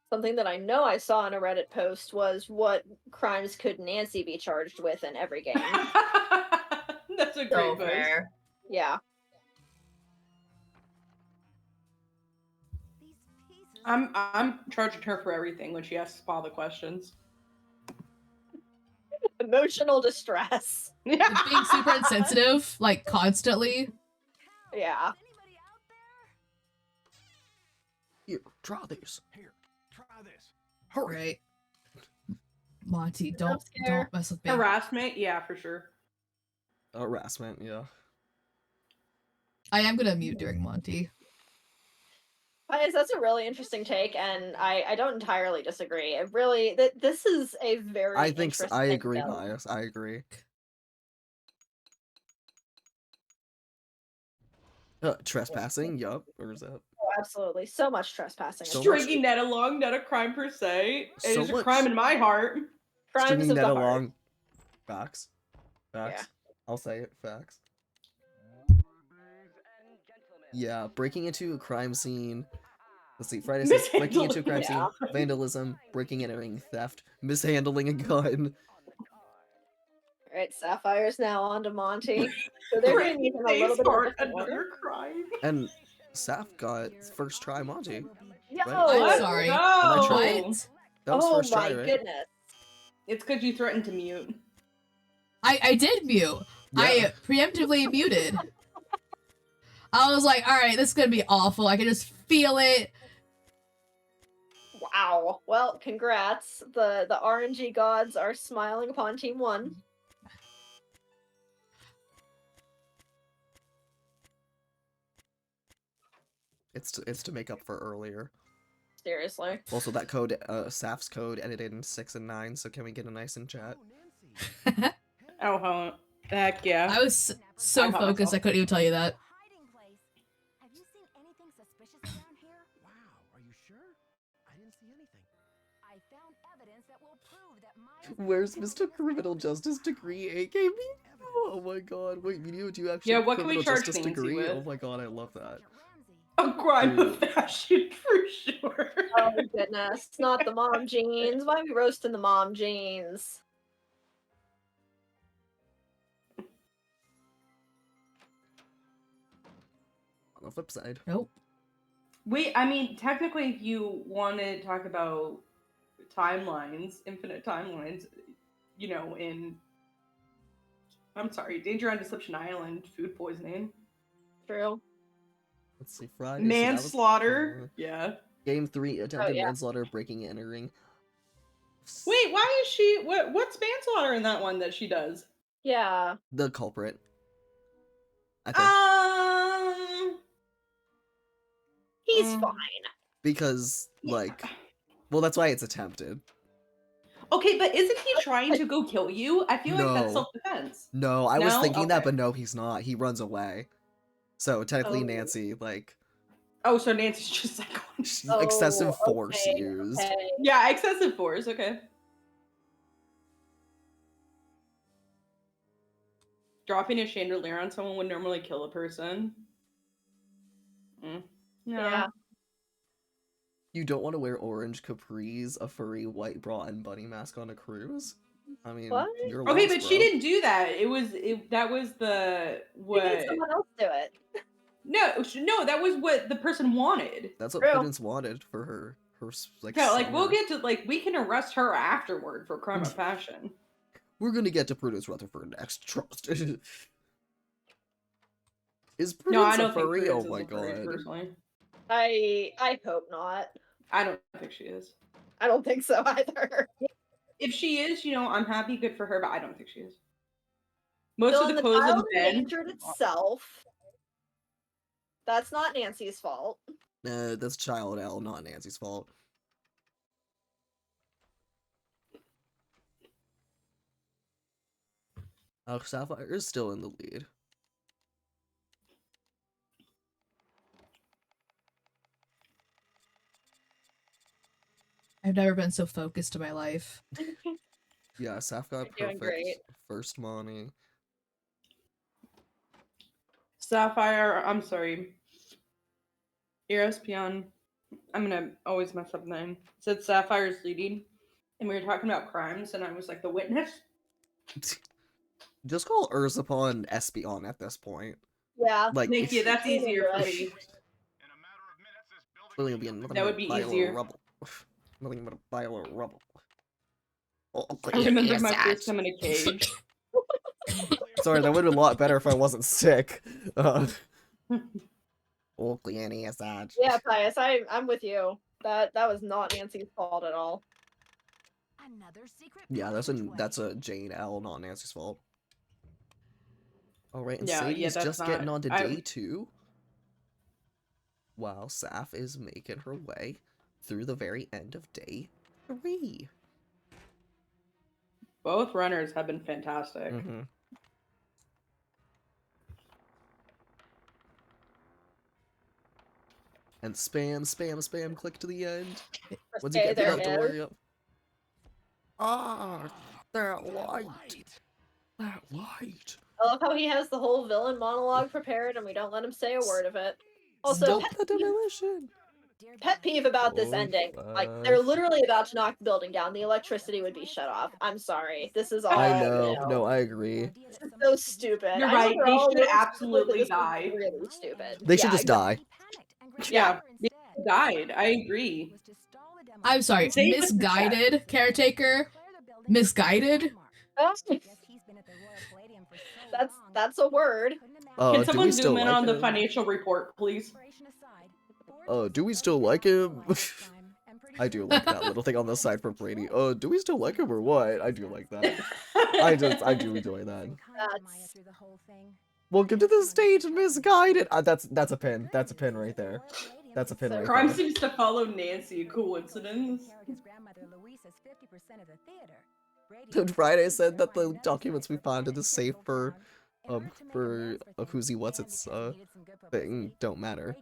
Something that I know I saw in a Reddit post was what crimes could Nancy be charged with in every game. That's a great So post. fair. Yeah. I'm charging her for everything when she asks all the questions. Emotional distress. Being super insensitive, like constantly. Yeah. Here, try this. Here, try this. Hurry. Right. Monty, don't mess with me. Harassment, yeah, for sure. Harassment, yeah. I am gonna mute during Monty. Guys, that's a really interesting take, and I don't entirely disagree. It really, this is a very I think so. I interesting agree, bill. Bias. I agree. Trespassing, yup. Or is that? Oh, absolutely. So much trespassing. So Stringing Ned along, not a crime per se. It So is a much- crime in my heart. Crimes Stringing of Ned the heart. along. Facts. Facts. I'll say it. Facts. Yeah, breaking into a crime scene. Let's see, Friday says breaking into a crime scene, vandalism, breaking and entering, theft, mishandling a gun. Alright, Sapphire's now on to Monty. So they're doing these in a little bit of a different order. crime. And Saf got first try Monty. Yo! I'm sorry. Am I What? tripping? That was Oh first my try, right? goodness. It's because you threatened to mute. I did mute. Yeah. I preemptively muted. I was like, alright, this is gonna be awful. I can just feel it. Wow. Well, congrats. The RNG gods are smiling upon Team 1. It's to make up for earlier. Seriously. Also, that code, Saf's code edited in 6 and 9, so can we get a nice in chat? Oh, huh. Heck yeah. I was so I caught focused myself. I couldn't even tell you that. Hiding place. Have you seen anything suspicious around here? Wow, are you sure? I didn't see anything. I found evidence that will prove that my Where's Mr. Criminal Justice Degree, AKB? Oh my god, wait, Medio, do you actually Yeah, have what can we Criminal charge Justice Nancy Degree? with? Oh my god, I love that. A crime of Dude. fashion for sure. Oh my goodness. It's not the mom jeans. Why are we roasting the mom jeans? On the flip side. Nope. Wait, I mean, technically, if you want to talk about timelines, infinite timelines, you know, I'm sorry, Danger on Deception Island, food poisoning. True. Let's see, Friday. so that was- Manslaughter. Yeah. Game 3, attempted yeah. manslaughter, breaking and entering. Wait, why is she? What's manslaughter in that one that she does? Yeah. The culprit. I think. He's Mm. fine. Because, like, well, that's why it's attempted. Okay, but isn't he trying to go kill you? I feel like that's No. self-defense. No, I was No? thinking that, Okay. but no, he's not. He runs away. So, technically, Oh. Nancy, like, Oh, so Nancy's just like excessive Oh, force okay, used. okay. yeah, excessive force. Okay. Dropping a chandelier on someone would normally kill a person. No. Yeah. You don't want to wear orange capris, a furry white bra, and bunny mask on a cruise? I mean, What? you're Okay, lost, but she bro. didn't do that. That was the We made what? someone else do it. No, that was what the person wanted. That's what True. Prudence wanted for her like, Yeah, like we'll summer. get to we can arrest her afterward for crime of passion. We're gonna get to Prudence Rutherford next. Trust. Is Prudence No, I a don't think furry? Prudence Oh my is a furry, god. personally. I hope not. I don't think she is. I don't think so either. If she is, I'm happy, good for her, but I don't think she is. Most So of when the the clothes child of Ben. endangered itself, that's not Nancy's fault. That's Child L, not Nancy's fault. Oh, Sapphire is still in the lead. I've never been so focused in my life. Yeah, Saf got You're doing perfect great. first money. Sapphire, I'm sorry. ESPN, I'm gonna always mess up the name. Said Sapphire's leading, and we were talking about crimes, and I was like, the witness? Just call Ursapon Espion at this point. Yeah. Like, Thank you, that's Lean easier into for it. me. Really, be nothing That would but be a pile easier. of rubble. Nothing but a pile of rubble. Oh, I remember yes, my Satch. first time in a cage. Sorry, that would have been a lot better if I wasn't sick. Oh, Cleanny, yes, Satch. Yeah, Pius, I'm with you. That was not Nancy's fault at all. Another secret Yeah, passageway. that's a Jane L, not Nancy's fault. Alright, and Yeah, Sadie's that's just getting not- on to I- day 2. While Saf is making her way through the very end of day 3. Both runners have been fantastic. Mm-hmm. And spam, spam, spam, click to the end. Once you Okay, get through there that it door, is. yep. Ah, that light. That light. I love how he has the whole villain monologue prepared and we don't let him say a word of it. Also, Stop the demolition. pet peeve about this Oh, ending. Like, they're literally about to knock the building down. The electricity would be shut off. I'm sorry. This is all. I know. No, I agree. This is so stupid. You're I know right, they're they all should really stupid, but absolutely this is die. really stupid. They should Yeah, just die. Yeah, they died. I agree. I'm sorry, Same with the misguided caretaker. Misguided? That's a word. Can Do we someone still zoom in like on the him? financial report, please? Do we still like him? I do like that little thing on the side for Brady. Do we still like him or what? I do like that. I do enjoy that. Welcome to the stage, misguided. That's a pin. That's a pin right there. That's a pin right Crime there. seems to follow Nancy. Coincidence? Friday said that the documents we found in the safe for who's he what's its thing don't matter.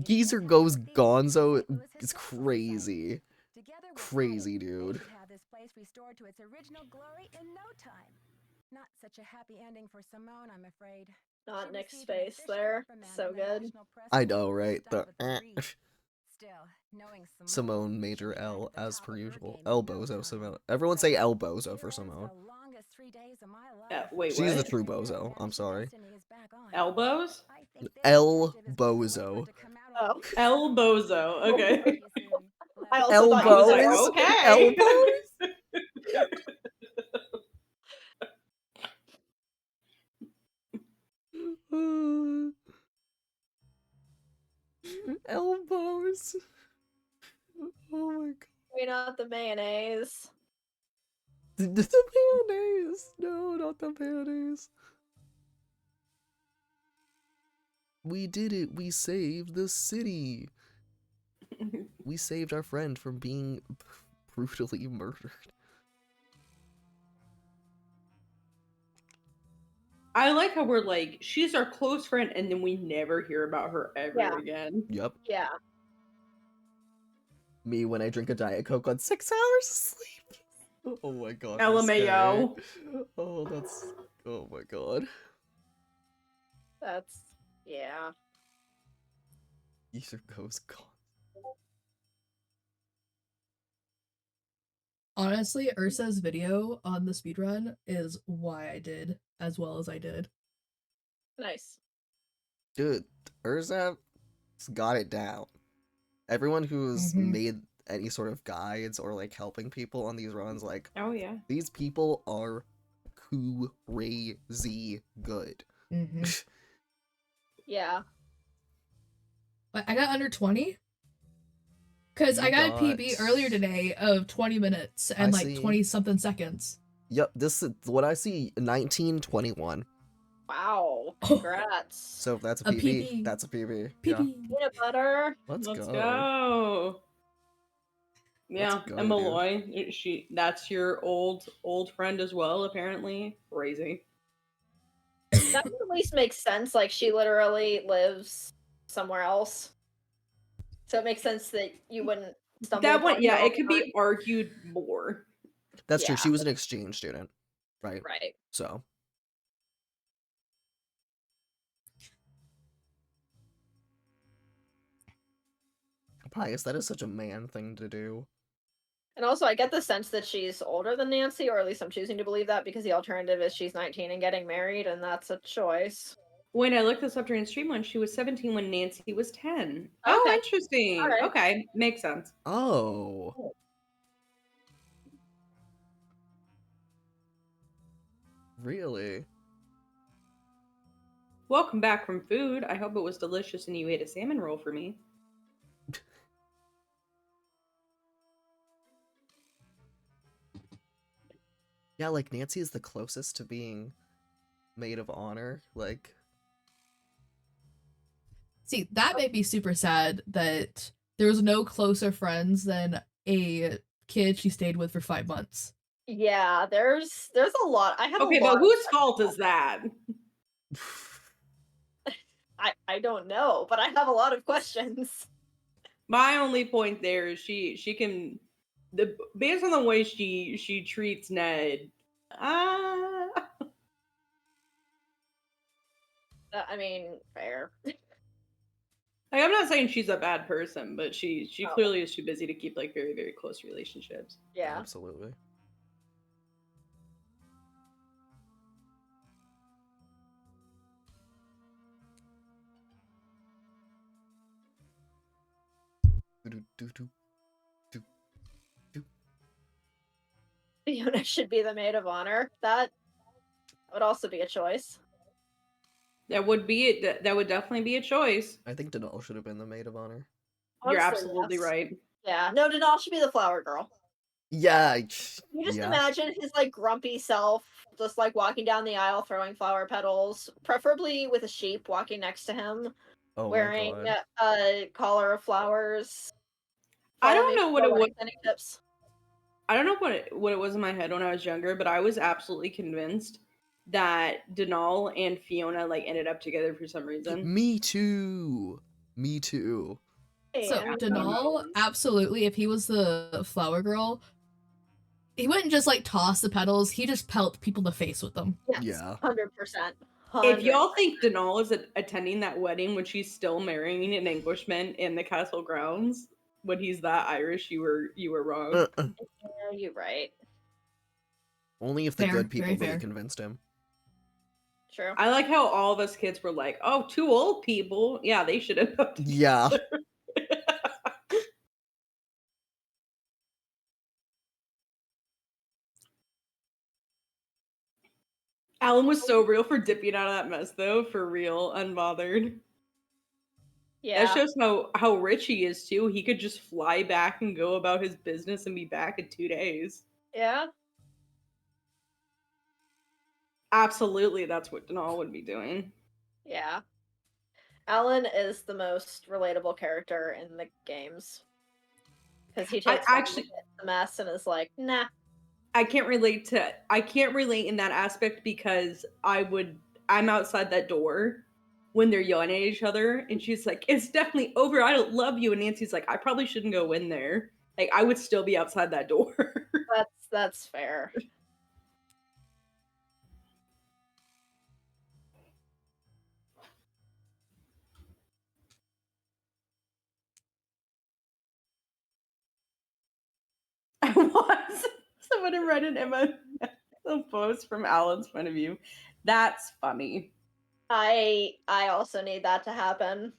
Geezer goes gonzo is crazy. Crazy, dude. Not such a happy ending for Simone, I'm afraid. Not Nick's face there. So good. I know, right? The Still, knowing Simone Major L as per usual. El Bozo Simone. Everyone say El Bozo for Simone. Wait, She's the what? true bozo. I'm sorry. Elbows? El Bozo. Oh. El Bozo. Okay. I also thought he was like, Elbows? okay. Elbows? Elbows. Oh my god. Maybe not the mayonnaise. The mayonnaise. No, not the mayonnaise. We did it. We saved the city. We saved our friend from being brutally murdered. I like how we're like, she's our close friend, and then we never hear about her ever Yeah. again. Yep. Yeah. Me when I drink a Diet Coke on 6 hours of sleep. Oh my god. this LMAO. guy. Oh, that's... Oh my god. That's yeah. Ether goes gone. Honestly, Ursa's video on the speedrun is why I did as well as I did. Nice. Dude, Urza's got it down. Everyone who's made any sort of guides or like helping people on these runs, like, oh yeah, these people are crazy good. Yeah. I got under 20 because I got a PB earlier today of 20 minutes and like 20 something seconds. Yep, this is what I see. 1921. Wow. Congrats. So if that's a A PB, PB. that's a PB. Yeah. PB. Peanut butter. Let's Let's go. go. Yeah, Let's go, and dude. Malloy, that's your old friend as well, apparently. Crazy. That would at least makes sense. Like, she literally lives somewhere else. So it makes sense that you wouldn't stumble That upon one, yeah, her it could be overnight. argued more. That's true. Yeah. She was an exchange student, right? Right. So. Pius, that is such a man thing to do. And also, I get the sense that she's older than Nancy, or at least I'm choosing to believe that, because the alternative is she's 19 and getting married, and that's a choice. When I looked this up during stream one, she was 17 when Nancy was 10. Oh, Okay. interesting. All right. Okay, makes sense. Oh. Really? Welcome back from food. I hope it was delicious and you ate a salmon roll for me. Yeah, like Nancy is the closest to being maid of honor. Like, See, that made me super sad that there was no closer friends than a kid she stayed with for 5 months. Yeah, there's a lot. I have Okay, a lot. but whose fault is that? I don't know, but I have a lot of questions. My only point there is she can based on the way she treats Ned. I mean, fair. Like, I'm not saying she's a bad person, but she Oh. clearly is too busy to keep like very, very close relationships. Yeah. absolutely. Fiona should be the maid of honor. That would also be a choice. That would be it. That would definitely be a choice. I think Denal should have been the maid of honor. You're Honestly, absolutely yes. right. Yeah. No, Denal should be the flower girl. Yeah. You just yeah. imagine his like grumpy self just like walking down the aisle throwing flower petals, preferably with a sheep walking next to him, Oh wearing my god. a collar of flowers. I Follow don't me know for what more it was. wedding planning tips. I don't know what it was in my head when I was younger, but I was absolutely convinced that Denal and Fiona like ended up together for some reason. Me too. Me too. So And Denal, absolutely, if he was the flower girl, he wouldn't just like toss the petals, he just pelt people in the face with them. yes, Yeah. 100%. If y'all think Denal is attending that wedding when she's still marrying an Englishman in the castle grounds, when he's that Irish, you were wrong. Yeah, you're right. Only if the Fair, good people very really fair. convinced him. True. I like how all of us kids were like, "Oh, 2 old people. Yeah, they should have." Yeah. Alan was so real for dipping out of that mess, though. For real, unbothered. Yeah. That shows how rich he is too. He could just fly back and go about his business and be back in 2 days. Yeah. Absolutely, that's what Denal would be doing. Yeah. Alan is the most relatable character in the games. Because he takes the mess and is like, nah. I can't relate in that aspect because I'm outside that door when they're yelling at each other and she's like, "It's definitely over. I don't love you." And Nancy's like, "I probably shouldn't go in there." Like, I would still be outside that door. That's fair. I was. Someone had read an Emma post from Alan's point of view. That's funny. I also need that to happen.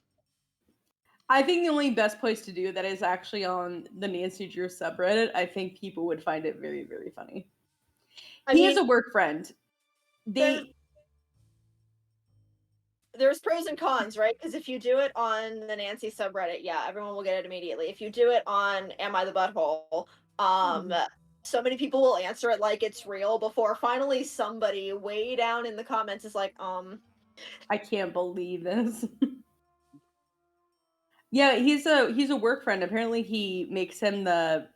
I think the only best place to do that is actually on the Nancy Drew subreddit. I think people would find it very, very funny. He is a work friend. There's pros and cons, right? Because if you do it on the Nancy subreddit, yeah, everyone will get it immediately. If you do it on Am I the Butthole, so many people will answer it like it's real before finally somebody way down in the comments is like, I can't believe this. Yeah, he's a work friend. Apparently, he makes him the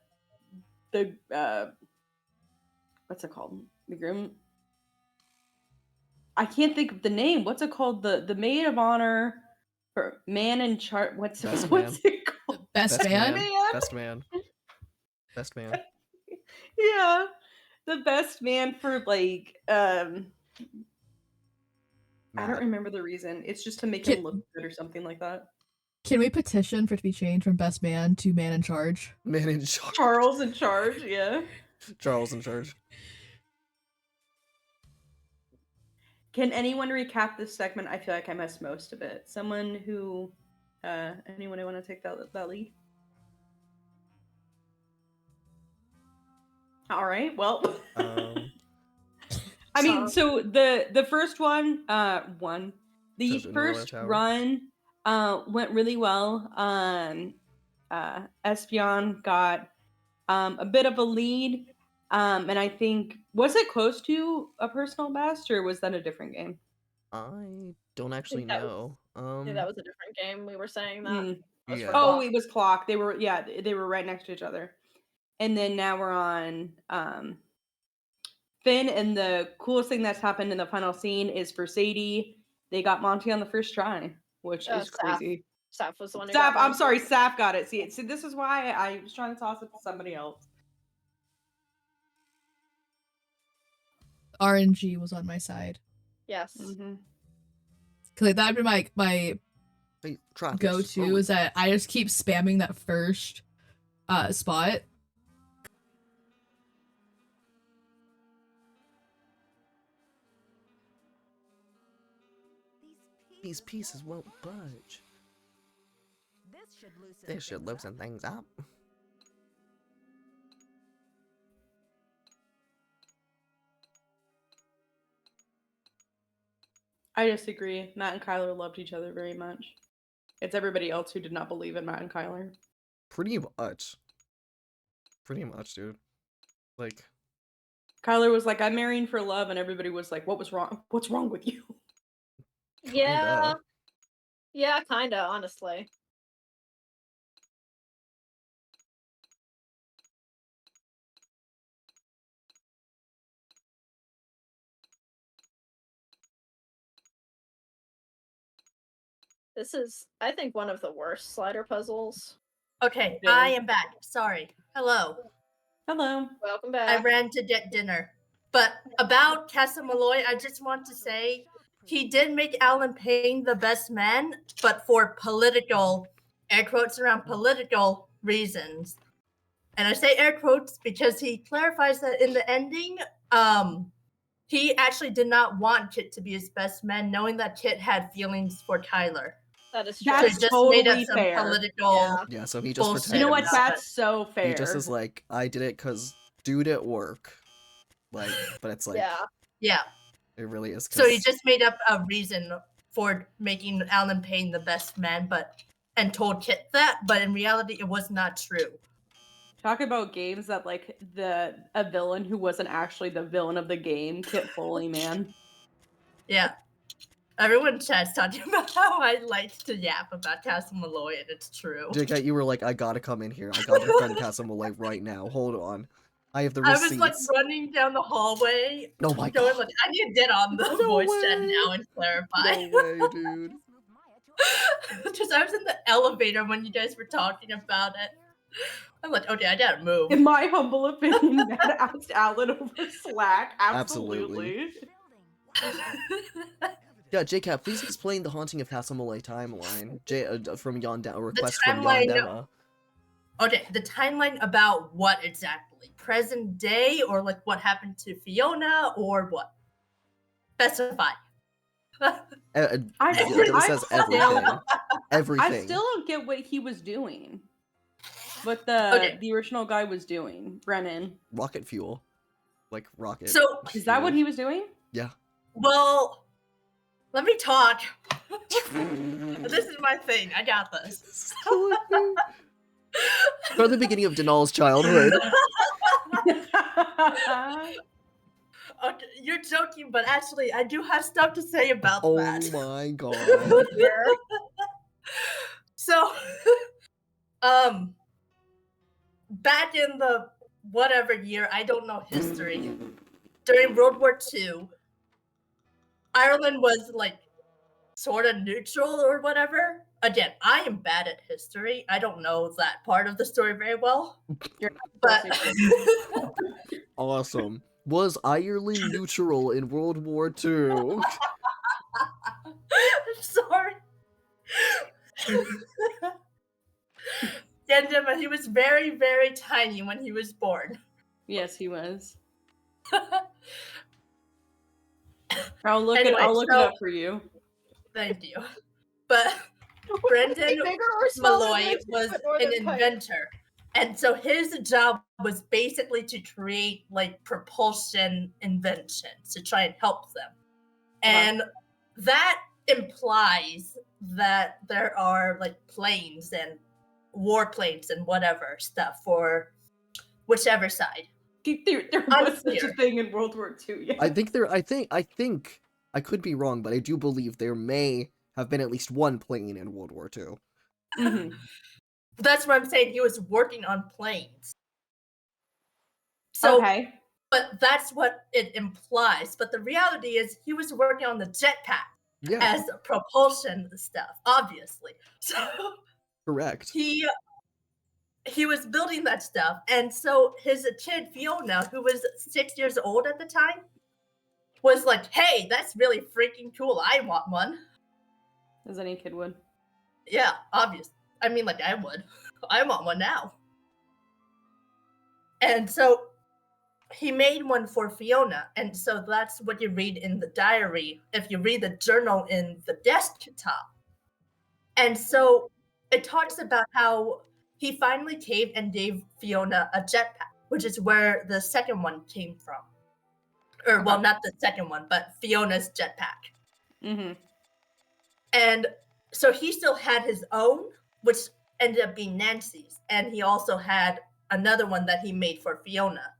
what's it called? The groom. I can't think of the name. What's it called? The maid of honor for man in charge. What's Best what's man. it called? Best Best man? man. Best man. Best man. Yeah, the best man for like I don't Matt. remember the reason. It's just to make him look good or something like that. Can we petition for it to be changed from best man to man in charge? Man in charge. Charles in charge, yeah. Charles in charge. Can anyone recap this segment? I feel like I missed most of it. Someone who anyone want to take that lead? All right. Well, I mean, so the first one, the first run went really well. Espion got a bit of a lead, and I think, was it close to a personal best, or was that a different game? I don't actually know. Yeah, that was a different game. We were saying that. Yeah. Oh, it was clock. They were right next to each other. And then now we're on Finn, and the coolest thing that's happened in the final scene is for Sadie. They got Monty on the first try, which is crazy. Saf was the one who Saf, got I'm sorry, Saf got it. See, this is why I was trying to toss it to somebody else. RNG was on my side. Yes. Mm-hmm. Cause that'd be my go-to is that I just keep spamming that first spot. These pieces won't budge. This should loosen things up. I disagree. Matt and Kyler loved each other very much. It's everybody else who did not believe in Matt and Kyler. Pretty much. Pretty much, dude. Like, Kyler was like, I'm marrying for love, and everybody was like, what was wrong? What's wrong with you? Yeah. Yeah, kinda, honestly. This is, I think, one of the worst slider puzzles. Okay, I am back. Sorry. Hello. Hello. Welcome back. I ran to get dinner. But about Casa Malloy, I just want to say he did make Alan Payne the best man, but for political, air quotes around political reasons. And I say air quotes because he clarifies that in the ending, he actually did not want Kit to be his best man, knowing that Kit had feelings for Tyler. That is true. That's so he just totally made up some fair. political. Yeah, so he just bullshit pretended. You know what? about That's it. so fair. He just is like, I did it because dude at work. Like, but it's like, Yeah. it really is. So he just made up a reason for making Alan Payne the best man, and told Kit that, but in reality, it was not true. Talk about games that like a villain who wasn't actually the villain of the game, Kit Foley, man. Yeah. Everyone in chat's talking about how I like to yap about Casa Malloy, and it's true. JK, you were like, I gotta come in here. I gotta defend Casa Malloy right now. Hold on. I have the I receipts. was like running down the hallway. Oh my going god. like, I need to get on the voice chat now and clarify. No way, dude. Because I was in the elevator when you guys were talking about it. I'm like, okay, I gotta move. In my humble opinion, Matt asked Alan over Slack. Absolutely. Yeah, JCap, please explain the Haunting of Casa Malloy timeline. From Yonda, a request from Yondema. Okay, the timeline about what exactly? Present day, or like what happened to Fiona, or what? Specify. It says everything. Everything. I still don't get what he was doing. What the original guy was doing, Brennan. Rocket fuel. Like rocket. So is that what he was doing? Yeah. Well, let me talk. This is my thing. I got this. From the beginning of Denal's childhood. Okay, you're joking, but actually, I do have stuff to say about Oh that. my god. So, back in the whatever year, I don't know history, during World War II, Ireland was like sort of neutral or whatever. Again, I am bad at history. I don't know that part of the story very well. But Awesome. Was Ireland neutral in World War II? sorry. Genjima, he was very, very tiny when he was born. Yes, he was. I'll look Anyway, it so- up for you. Thank you. But Brendan Bigger or smaller Malloy than was a an northern pipe? inventor. And so his job was basically to create like propulsion inventions to try and help them. And that implies that there are like planes and warplanes and whatever stuff for whichever side. There was such a Unclear. thing in World War II. Yeah. I think I could be wrong, but I do believe there may have been at least one plane in World War II. Mhm. That's what I'm saying. He was working on planes. So, Okay. but that's what it implies. But the reality is he was working on the jetpack Yeah, as propulsion stuff, obviously. So correct. he was building that stuff. And so his kid, Fiona, who was 6 years old at the time, was like, hey, that's really freaking cool. I want one. As any kid would. Yeah, obvious. I mean, like, I would. I want one now. And so he made one for Fiona. And so that's what you read in the diary if you read the journal in the desktop. And so it talks about how he finally caved and gave Fiona a jetpack, which is where the second one came from. Or, well, not the second one, but Fiona's jetpack. Mm-hmm. And so he still had his own, which ended up being Nancy's. And he also had another one that he made for Fiona.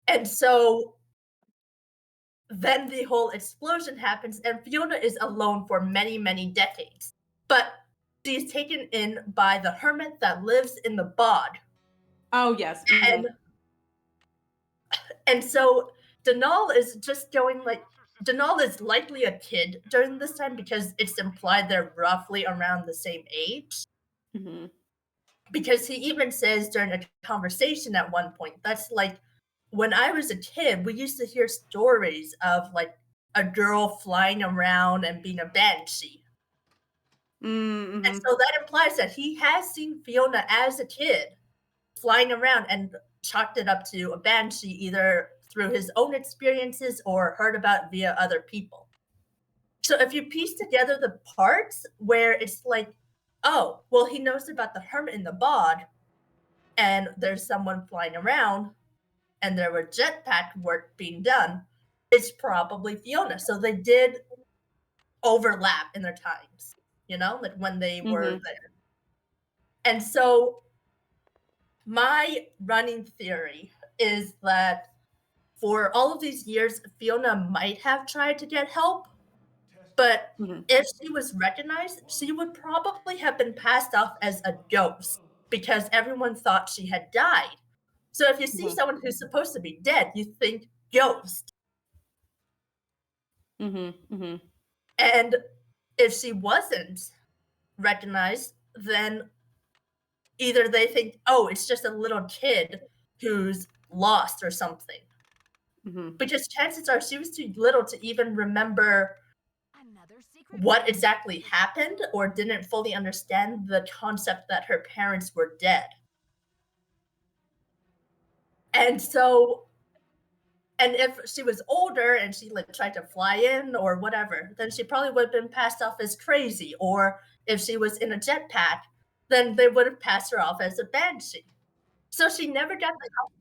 And so then the whole explosion happens, and Fiona is alone for many, many decades. But she's taken in by the hermit that lives in the bod. Oh, yes. Mm-hmm. And so Denal is just going like, Denal is likely a kid during this time because it's implied they're roughly around the same age. Mm-hmm. Because he even says during a conversation at one point, that's like, when I was a kid, we used to hear stories of like a girl flying around and being a banshee. Mm-hmm. And so that implies that he has seen Fiona as a kid flying around and chalked it up to a banshee either through his own experiences or heard about via other people. So if you piece together the parts where it's like, oh, well, he knows about the hermit in the bod, and there's someone flying around, and there were jetpack work being done, it's probably Fiona. So they did overlap in their times, you know, like when they were there. And so my running theory is that for all of these years, Fiona might have tried to get help, but if she was recognized, she would probably have been passed off as a ghost because everyone thought she had died. So if you see someone who's supposed to be dead, you think ghost. And if she wasn't recognized, then either they think, oh, it's just a little kid who's lost or something. Because chances are she was too little to even remember what exactly happened or didn't fully understand the concept that her parents were dead. And so, and if she was older and she like tried to fly in or whatever, then she probably would have been passed off as crazy. Or if she was in a jetpack, then they would have passed her off as a banshee. So she never got the help.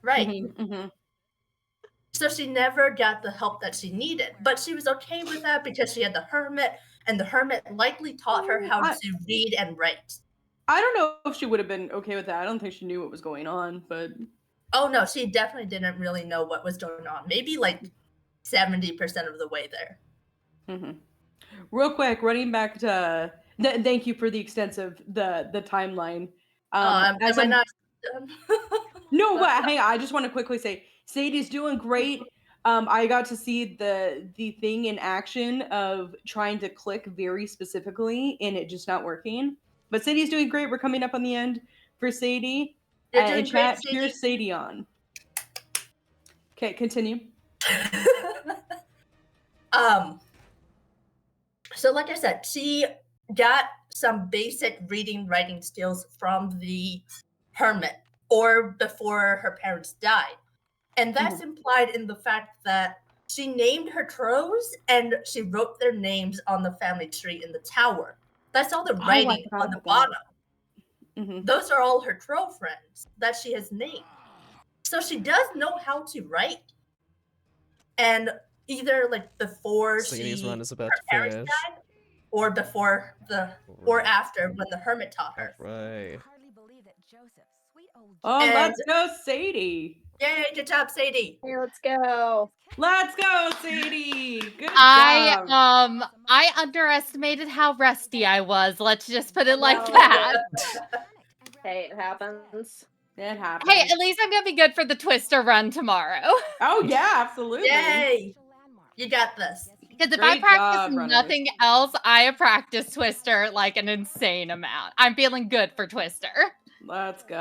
Right. So she never got the help that she needed, but she was okay with that because she had the hermit, and the hermit likely taught her how to read and write. I don't know if she would have been okay with that. I don't think she knew what was going on, but Oh no, she definitely didn't really know what was going on. Maybe like 70% of the way there. Real quick, running back to thank you for the extensive the timeline. Am I not done? No, but hang on, I just want to quickly say Sadie's doing great. I got to see the thing in action of trying to click very specifically and it just not working. But Sadie's doing great. We're coming up on the end for Sadie. You're doing And great, chat, Sadie. here's Sadie on. Okay, continue. So like I said, she got some basic reading writing skills from the hermit or before her parents died. And that's implied in the fact that she named her crows and she wrote their names on the family tree in the tower. That's all the writing on the bottom. Those are all her crow friends that she has named. So she does know how to write. And either like before Sadie's run is about her to parents finish. died, or before or after when the hermit taught her. Right. Oh, let's go, Sadie. Yay, good job, Sadie. Hey, let's go. Let's go, Sadie. Good job. I underestimated how rusty I was. Let's just put it like that. Hey, it happens. It happens. Hey, at least I'm gonna be good for the Twister run tomorrow. Oh yeah, absolutely. Yay! You got this. Because if I practice nothing else, I practice Twister like an insane amount. I'm feeling good for Twister. Let's go.